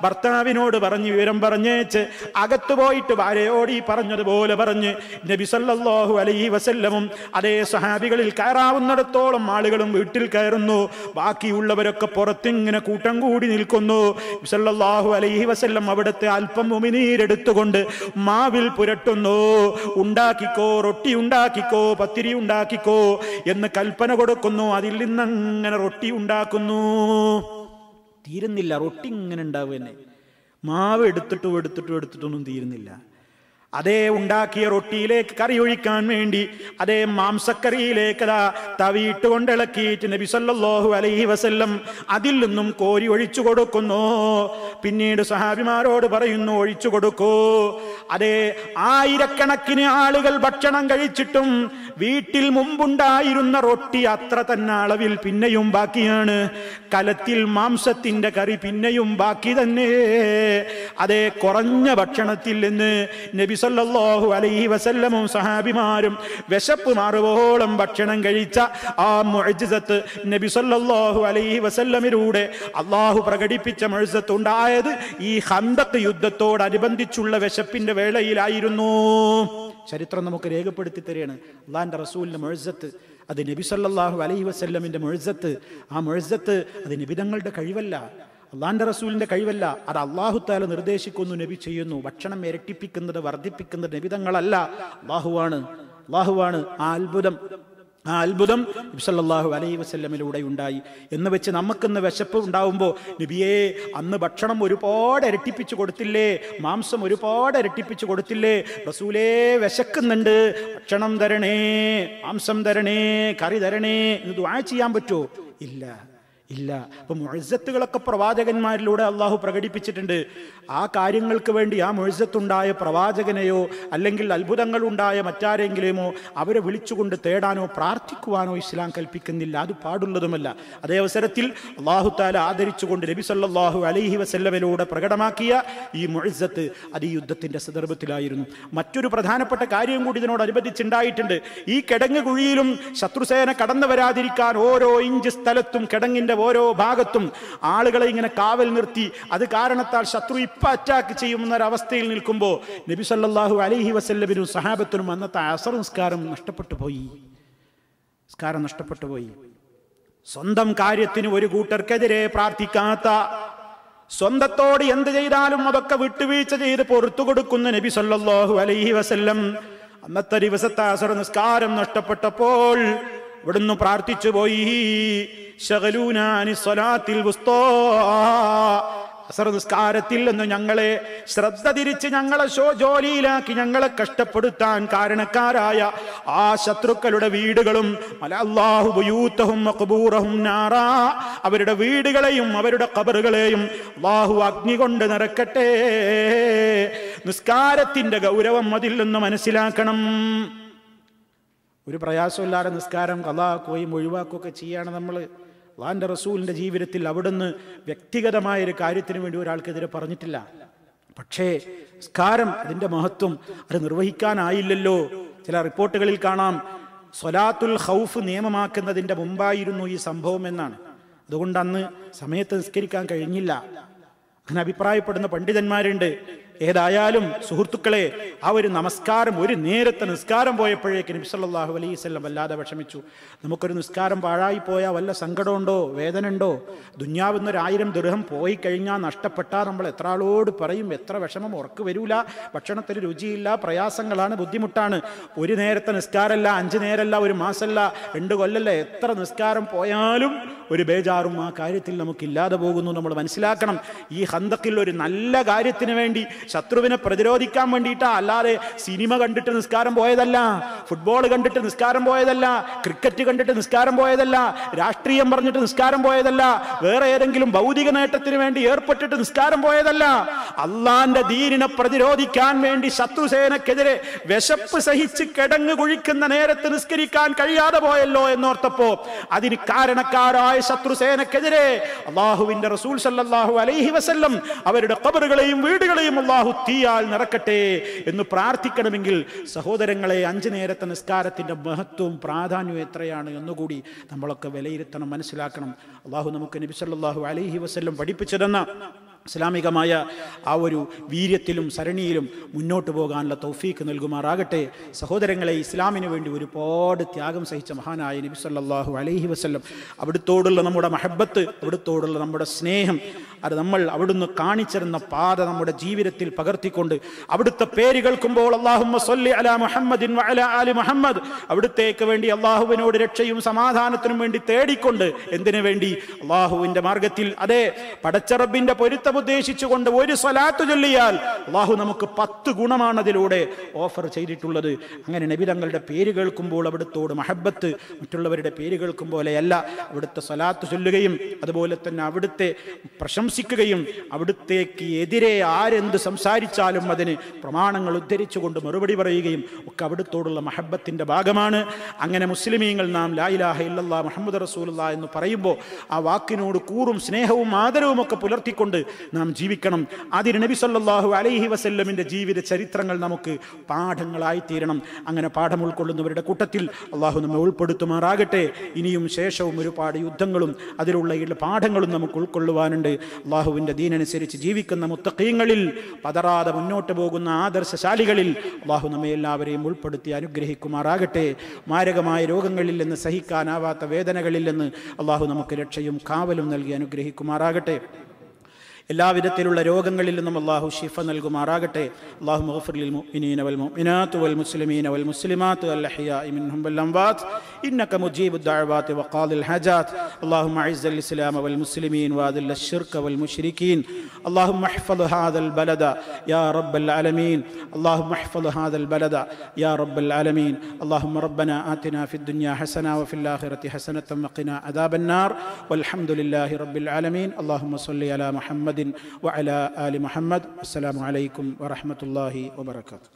ഭർത്താവിനോട് പറഞ്ഞ് വിവരം പറഞ്ഞേച്ച് അകത്ത് പോയിട്ട് ഭാര്യയോട് ഈ പറഞ്ഞതുപോലെ പറഞ്ഞ് നബി സല്ലല്ലാഹു അലൈഹി വസല്ലമും അതേ സഹാബികളിൽ കയറാവുന്നിടത്തോളം ആളുകളും വീട്ടിൽ കയറുന്നു. ബാക്കിയുള്ളവരൊക്കെ പുറത്തിങ്ങനെ കൂട്ടം കൂടി നിൽക്കുന്നു. നബി സല്ലല്ലാഹു അലൈഹി വസല്ലം അവിടുത്തെ അല്പം ഉമിനീരെടുത്തുകൊണ്ട് മാവിൽ പുരട്ടുന്നു. ഉണ്ടാക്കിക്കോ, റൊട്ടി ഉണ്ടാക്കിക്കോ, പത്തിരി ഉണ്ടാക്കിക്കോ എന്ന് കൽപ്പന കൊടുക്കുന്നു. അതിൽ നിന്നങ്ങനെ റൊട്ടി ഉണ്ടാക്കുന്നു. തീരുന്നില്ല, റൊട്ടി ഇങ്ങനെ ഉണ്ടാവുക തന്നെ. മാവ് എടുത്തിട്ടൊന്നും തീരുന്നില്ല. അതേ ഉണ്ടാക്കിയ റൊട്ടിയിലേക്ക് കറി ഒഴിക്കാൻ വേണ്ടി അതേ മാംസക്കറിയിലേക്ക് തവിയിട്ട് കൊണ്ടിളക്കിയിട്ട് നബി സല്ലല്ലാഹു അലൈഹി വസല്ലം അതിൽ നിന്നും കോരി ഒഴിച്ചു കൊടുക്കുന്നു. പിന്നീട് സഹാബിമാരോട് പറയുന്നു, ഒഴിച്ചു കൊടുക്കൂ. അതേ ആയിരക്കണക്കിന് ആളുകൾ ഭക്ഷണം കഴിച്ചിട്ടും വീട്ടിൽ മുമ്പുണ്ടായിരുന്ന റൊട്ടി അത്ര തന്നെ അളവിൽ പിന്നെയും ബാക്കിയാണ്. കലത്തിൽ മാംസത്തിന്റെ കറി പിന്നെയും ബാക്കി തന്നെ. അതേ കുറഞ്ഞ ഭക്ഷണത്തിൽ നിന്ന് നബി സല്ലല്ലാഹു അലൈഹി വസല്ലമും സഹാബിമാരും വിശപ്പ് മാറുവോളം ഭക്ഷണം കഴിച്ച ആ മുഅ്ജിസത്ത് നബി സല്ലല്ലാഹു അലൈഹി വസല്ലമിലൂടെ അള്ളാഹു പ്രകടിപ്പിച്ച മുഅ്ജിസത്ത് ഉണ്ടായത് ഈ ഖന്തഖ് യുദ്ധത്തോടനുബന്ധിച്ചുള്ള വിശപ്പിന്റെ വേളയിലായിരുന്നു. ചരിത്രം നമുക്ക് രേഖപ്പെടുത്തി തരികയാണ്. അള്ളാഹിന്റെ റസൂലിന്റെ മുഅ്ജിസത്ത് അത് നബി സല്ലല്ലാഹു അലൈഹി വസല്ലമിന്റെ മുഅ്ജിസത്ത്. ആ മുഅ്ജിസത്ത് അത് നബിതങ്ങളുടെ കഴിവല്ല, അള്ളാഹിന്റെ റസൂലിന്റെ കഴിവല്ല. അത് അല്ലാഹു തആല നിർദ്ദേശിക്കുന്നു, നബി ചെയ്യുന്നു. ഭക്ഷണം ഇരട്ടിപ്പിക്കുന്നത് വർദ്ധിപ്പിക്കുന്നത് നബിതങ്ങളല്ല, അല്ലാഹുവാണ്. ആ അത്ഭുതം നബി സല്ലല്ലാഹു അലൈഹി വസല്ലമിലൂടെ ഉണ്ടായി. എന്ന് വെച്ച് നമുക്കിന്ന് വിശപ്പ് ഉണ്ടാവുമ്പോൾ നബിയേ അന്ന് ഭക്ഷണം ഒരുപാട് ഇരട്ടിപ്പിച്ചു കൊടുത്തില്ലേ, മാംസം ഒരുപാട് ഇരട്ടിപ്പിച്ചു കൊടുത്തില്ലേ, റസൂലേ വിശക്കുന്നുണ്ട്, ഭക്ഷണം തരണേ, മാംസം തരണേ, കറി തരണേ എന്ന് ദുആ ചെയ്യാൻ പറ്റുമോ? ഇല്ല. അപ്പൊ മുഅ്ജിസത്തുകളൊക്കെ പ്രവാചകന്മാരിലൂടെ അള്ളാഹു പ്രകടിപ്പിച്ചിട്ടുണ്ട്. ആ കാര്യങ്ങൾക്ക് വേണ്ടി ആ മുഅ്ജിസത്തുണ്ടായ പ്രവാചകനെയോ അല്ലെങ്കിൽ അത്ഭുതങ്ങൾ ഉണ്ടായ മറ്റാരെങ്കിലുമോ അവരെ വിളിച്ചുകൊണ്ട് തേടാനോ പ്രാർത്ഥിക്കുവാനോ ഇസ്ലാം കൽപ്പിക്കുന്നില്ല. അത് പാടുള്ളതുമല്ല. അതേ അവസരത്തിൽ അല്ലാഹു തആല ആദരിച്ചുകൊണ്ട് നബി സല്ലല്ലാഹു അലൈഹി വസല്ലമയിലൂടെ പ്രകടമാക്കിയ ഈ മുഅ്ജിസത്ത് അത് ഈ യുദ്ധത്തിന്റെ സന്ദർഭത്തിലായിരുന്നു. മറ്റൊരു പ്രധാനപ്പെട്ട കാര്യം കൂടി ഇതിനോടനുബന്ധിച്ചുണ്ടായിട്ടുണ്ട്. ഈ കിടങ്ങ് കുഴിയിലും ശത്രുസേന കടന്നു വരാതിരിക്കാൻ ഓരോ ഇഞ്ച് സ്ഥലത്തും കിടങ്ങിന്റെ ഓരോ ഭാഗത്തും ആളുകളെ ഇങ്ങനെ കാവൽ നിർത്തി. അത് കാരണത്താൽ ശത്രു ഇപ്പൊ അറ്റാക്ക് ചെയ്യുമെന്നൊരവസ്ഥയിൽ നിൽക്കുമ്പോൾ നബി സല്ലല്ലാഹു അലൈഹി വസല്ലമിനും സഹാബത്തിനും അന്നത്തെ അസർ നിസ്കാരം നഷ്ടപ്പെട്ടു പോയി. സ്വന്തം കാര്യത്തിന് ഒരു കൂട്ടർക്കെതിരെ പ്രാർത്ഥിക്കാത്ത, സ്വന്തത്തോട് എന്ത് ചെയ്താലും അതൊക്കെ വിട്ടുവീഴ്ച ചെയ്ത് പൊറത്തു കൊടുക്കുന്ന നബി സല്ലല്ലാഹു അലൈഹി വസല്ലം അന്നത്തെ ദിവസത്തെ അസർ നിസ്കാരം നഷ്ടപ്പെട്ടപ്പോൾ ഇവിടുന്ന് പ്രാർത്ഥിച്ചു പോയി, ശഗലൂന അനി സ്വലാത്തിൽ വുസ്താ, അസർ നിസ്കാരത്തിൽ നിന്ന് ഞങ്ങളെ ശ്രദ്ധ തിരിച്ച് ഞങ്ങളെ ജോലിയിലാക്കി ഞങ്ങളെ കഷ്ടപ്പെടുത്താൻ കാരണക്കാരായ ആ ശത്രുക്കളുടെ വീടുകളും അല്ലാഹു ബുയൂതഹും വഖബൂറഹും നാറാ, അവരുടെ വീടുകളെയും അവരുടെ ഖബറുകളെയും അല്ലാഹു അഗ്നി കൊണ്ട് നിറക്കട്ടെ. നിസ്കാരത്തിന്റെ ഗൗരവം അതിൽ നിന്ന് മനസ്സിലാക്കണം. ഒരു പ്രയാസമില്ലാതെ നിസ്കാരം ഖളാക്കുകയും ഒഴിവാക്കുകയൊക്കെ ചെയ്യാണ് നമ്മൾ. അല്ലാഹുവിന്റെ റസൂലിന്റെ ജീവിതത്തിൽ അവിടുന്ന് വ്യക്തിഗതമായൊരു കാര്യത്തിന് വേണ്ടി ഒരാൾക്കെതിരെ പറഞ്ഞിട്ടില്ല. പക്ഷേ നിസ്കാരം അതിന്റെ മഹത്വം അത് നിർവഹിക്കാനായില്ലല്ലോ. ചില റിപ്പോർട്ടുകളിൽ കാണാം സ്വലാത്തുൽ ഖൗഫ് നിയമമാക്കുന്നതിന്റെ മുമ്പായിരുന്നു ഈ സംഭവം എന്നാണ്. അതുകൊണ്ട് അന്ന് സമയത്ത് നിസ്കരിക്കാൻ കഴിഞ്ഞില്ല. അങ്ങനെ അഭിപ്രായപ്പെടുന്ന പണ്ഡിതന്മാരുണ്ട്. ഏതായാലും സുഹൃത്തുക്കളെ, ആ ഒരു നമസ്കാരം, ഒരു നേരത്തെ നിസ്കാരം പോയപ്പോഴേക്ക് നബി സല്ലല്ലാഹു അലൈഹി വസല്ലം വല്ലാതെ വിഷമിച്ചു. നമുക്കൊരു നിസ്കാരം പാഴായി പോയാൽ വല്ല സങ്കടമുണ്ടോ, വേദന ഉണ്ടോ? ദുന്യാവിന്ന് 1000 ദിർഹം പോയി കഴിഞ്ഞാൽ നഷ്ടപ്പെട്ടാൽ നമ്മൾ എത്ര ആളോട് പറയും, എത്ര വിഷമം. ഉറക്ക് വരൂല, ഭക്ഷണത്തിന് രുചിയില്ല, പ്രയാസങ്ങളാണ്, ബുദ്ധിമുട്ടാണ്. ഒരു നേരത്തെ നിസ്കാരമല്ല, 5 നേരമല്ല, ഒരു മാസമല്ല, 2 കൊല്ലല്ല, എത്ര നിസ്കാരം പോയാലും ഒരു ബേജാറും ആ കാര്യത്തിൽ നമുക്കില്ലാതെ പോകുന്നു. നമ്മൾ മനസ്സിലാക്കണം, ഈ ഖന്തഖിൽ ഒരു നല്ല കാര്യത്തിന് വേണ്ടി ശത്രുവിനെ പ്രതിരോധിക്കാൻ വേണ്ടിയിട്ടാ, അല്ലാതെ സിനിമ കണ്ടിട്ട് നിസ്കാരം പോയതല്ല, ഫുട്ബോൾ കണ്ടിട്ട് നിസ്കാരം പോയതല്ല, ക്രിക്കറ്റ് കണ്ടിട്ട് നിസ്കാരം പോയതല്ല, രാഷ്ട്രീയം പറഞ്ഞിട്ട് നിസ്കാരം പോയതല്ല, വേറെ ഏതെങ്കിലും ഭൗതിക നേട്ടത്തിന് വേണ്ടി ഏർപ്പെട്ടിട്ട് നിസ്കാരം പോയതല്ല. അള്ളാന്റെ ദീനിനെ പ്രതിരോധിക്കാൻ വേണ്ടി ശത്രുസേനക്കെതിരെ വിശപ്പ് സഹിച്ച് കിടങ്ങ് കുഴിക്കുന്ന നേരത്ത് നിസ്കരിക്കാൻ കഴിയാതെ പോയല്ലോ എന്നോർത്തപ്പോ അതിന് കാരണക്കാരായ ശക്തമായ ശത്രുസേനക്കെതിരെ അല്ലാഹുവിന്റെ റസൂൽ സല്ലല്ലാഹു അലൈഹി വസല്ലം അവരുടെ ഖബറുകളെയും വീടുകളെയും അല്ലാഹു തീയാൽ നിറക്കട്ടെ എന്ന് പ്രാർത്ഥിക്കണമെങ്കിൽ സഹോദരങ്ങളെ, 5 നേരത്തെ നിസ്കാരത്തിന്റെ മഹത്വവും പ്രാധാന്യവും എത്രയാണ് എന്നുകൂടി നമ്മളൊക്കെ വിലയിരുത്തണം, മനസ്സിലാക്കണം. അല്ലാഹു നമുക്ക് നബി സല്ലല്ലാഹു അലൈഹി വസല്ലം പഠിപ്പിച്ചു തന്ന ഇസ്ലാമികമായ ആ ഒരു വീര്യത്തിലും സരണിയിലും മുന്നോട്ട് പോകാനുള്ള തൗഫീക്ക് നൽകുമാറാകട്ടെ. സഹോദരങ്ങളെ, ഇസ്ലാമിന് വേണ്ടി ഒരുപാട് ത്യാഗം സഹിച്ച മഹാനായ നബി സല്ലല്ലാഹു അലൈഹി വസല്ലം അവിടുത്തോടുള്ള നമ്മുടെ മഹബത്ത്, അവിടുത്തോടുള്ള നമ്മുടെ സ്നേഹം, അത് നമ്മൾ അവിടുന്ന് കാണിച്ചിരുന്ന പാത നമ്മുടെ ജീവിതത്തിൽ പകർത്തിക്കൊണ്ട് അവിടുത്തെ പേര് കേൾക്കുമ്പോൾ അല്ലാഹുമ്മ സ്വല്ലി അലാ മുഹമ്മദിൻ വഅലാ ആലി മുഹമ്മദ്, അവിടുത്തേക്ക് വേണ്ടി അല്ലാഹുവിനോട് രക്ഷയും സമാധാനത്തിനും വേണ്ടി തേടിക്കൊണ്ട്, എന്തിനു വേണ്ടി? അല്ലാഹുവിന്റെ മാർഗത്തിൽ, അതെ, പടച്ച റബ്ബിന്റെ പൊരുത്തം ഉദ്ദേശിച്ചുകൊണ്ട് ഒരു സ്വലാത്ത് ചൊല്ലിയാൽ അല്ലാഹു നമുക്ക് 10 ഗുണമാണ് അതിലൂടെ ഓഫർ ചെയ്തിട്ടുള്ളത്. അങ്ങനെ നബി തങ്ങളുടെ പേര് കേൾക്കുമ്പോൾ അവിടുത്തോട് മഹബത്ത് മറ്റുള്ളവരുടെ പേര് കേൾക്കും പോലെയല്ല, അവിടുത്തെ സ്വലാത്ത് ചൊല്ലുകയും അതുപോലെ തന്നെ അവിടുത്തെ പ്രശംസിക്കുകയും അവിടുത്തേക്ക് എതിരെ ആരെന്ത് സംസാരിച്ചാലും അതിന് പ്രമാണങ്ങൾ ഉദ്ധരിച്ചുകൊണ്ട് മറുപടി പറയുകയും ഒക്കെ അവിടുത്തോടുള്ള മഹബത്തിന്റെ ഭാഗമാണ്. അങ്ങനെ മുസ്ലിമീങ്ങൾ നാം ലാ ഇലാഹ ഇല്ലല്ലാഹ് മുഹമ്മദ് റസൂലുള്ളാഹ് എന്ന് പറയുമ്പോൾ ആ വാക്കിനോട് കൂറും സ്നേഹവും ആദരവും ഒക്കെ പുലർത്തിക്കൊണ്ട് നാം ജീവിക്കണം. അതിന് നബി സല്ലല്ലാഹു അലൈഹി വസല്ലമിന്റെ ജീവിത ചരിത്രങ്ങൾ നമുക്ക് പാഠങ്ങളായി തീരണം. അങ്ങനെ പാഠം ഉൾക്കൊള്ളുന്നവരുടെ കൂട്ടത്തിൽ അള്ളാഹു നമ്മെ ഉൾപ്പെടുത്തുമാറാകട്ടെ. ഇനിയും ശേഷവും ഒരുപാട് യുദ്ധങ്ങളും അതിലുള്ള പാഠങ്ങളും നമുക്ക് ഉൾക്കൊള്ളുവാനുണ്ട്. അള്ളാഹുവിൻ്റെ ദീനനുസരിച്ച് ജീവിക്കുന്ന മുത്തഖീങ്ങളിൽ പതറാതെ മുന്നോട്ട് പോകുന്ന ആദർശശാലികളിൽ അള്ളാഹു നമ്മെ എല്ലാവരെയും ഉൾപ്പെടുത്തി അനുഗ്രഹിക്കുമാറാകട്ടെ. മാരകമായ രോഗങ്ങളിൽ നിന്ന്, സഹിക്കാനാവാത്ത വേദനകളിൽ നിന്ന് അള്ളാഹു നമുക്ക് രക്ഷയും കാവലും നൽകി അനുഗ്രഹിക്കുമാറാകട്ടെ. എല്ലാവിധത്തിലുള്ള രോഗങ്ങളിൽ നിന്നും അല്ലാഹു ശിഫ നൽകുമാറാകട്ടെ. അല്ലാഹുമ്മ ഗ്ഫിർ ലിൽ മുഅ്മിനീന വൽ മുഅ്മിനാത്ത് വൽ മുസ്ലിമീന വൽ മുസ്ലിമാത്ത് അൽ അഹ്യാഇ മിൻഹും വൽ അംവാത്ത് ഇന്നക മുജീബുദ് ദഅവാതി വഖാദിൽ ഹജാത്ത്. അല്ലാഹുമ്മ അഇസ്സൽ ഇസ്ലാമ വൽ മുസ്ലിമീൻ വഅദിൽ അശ്ശിർക വൽ മുശ്രികീൻ. اللهم احفظ هذا البلد يا رب العالمين. اللهم احفظ هذا البلد يا رب العالمين. اللهم ربنا آتنا في الدنيا حسنة وفي الآخرة حسنة وقنا عذاب النار والحمد لله رب العالمين. اللهم صل على محمد وعلى آل محمد. السلام عليكم ورحمة الله وبركاته.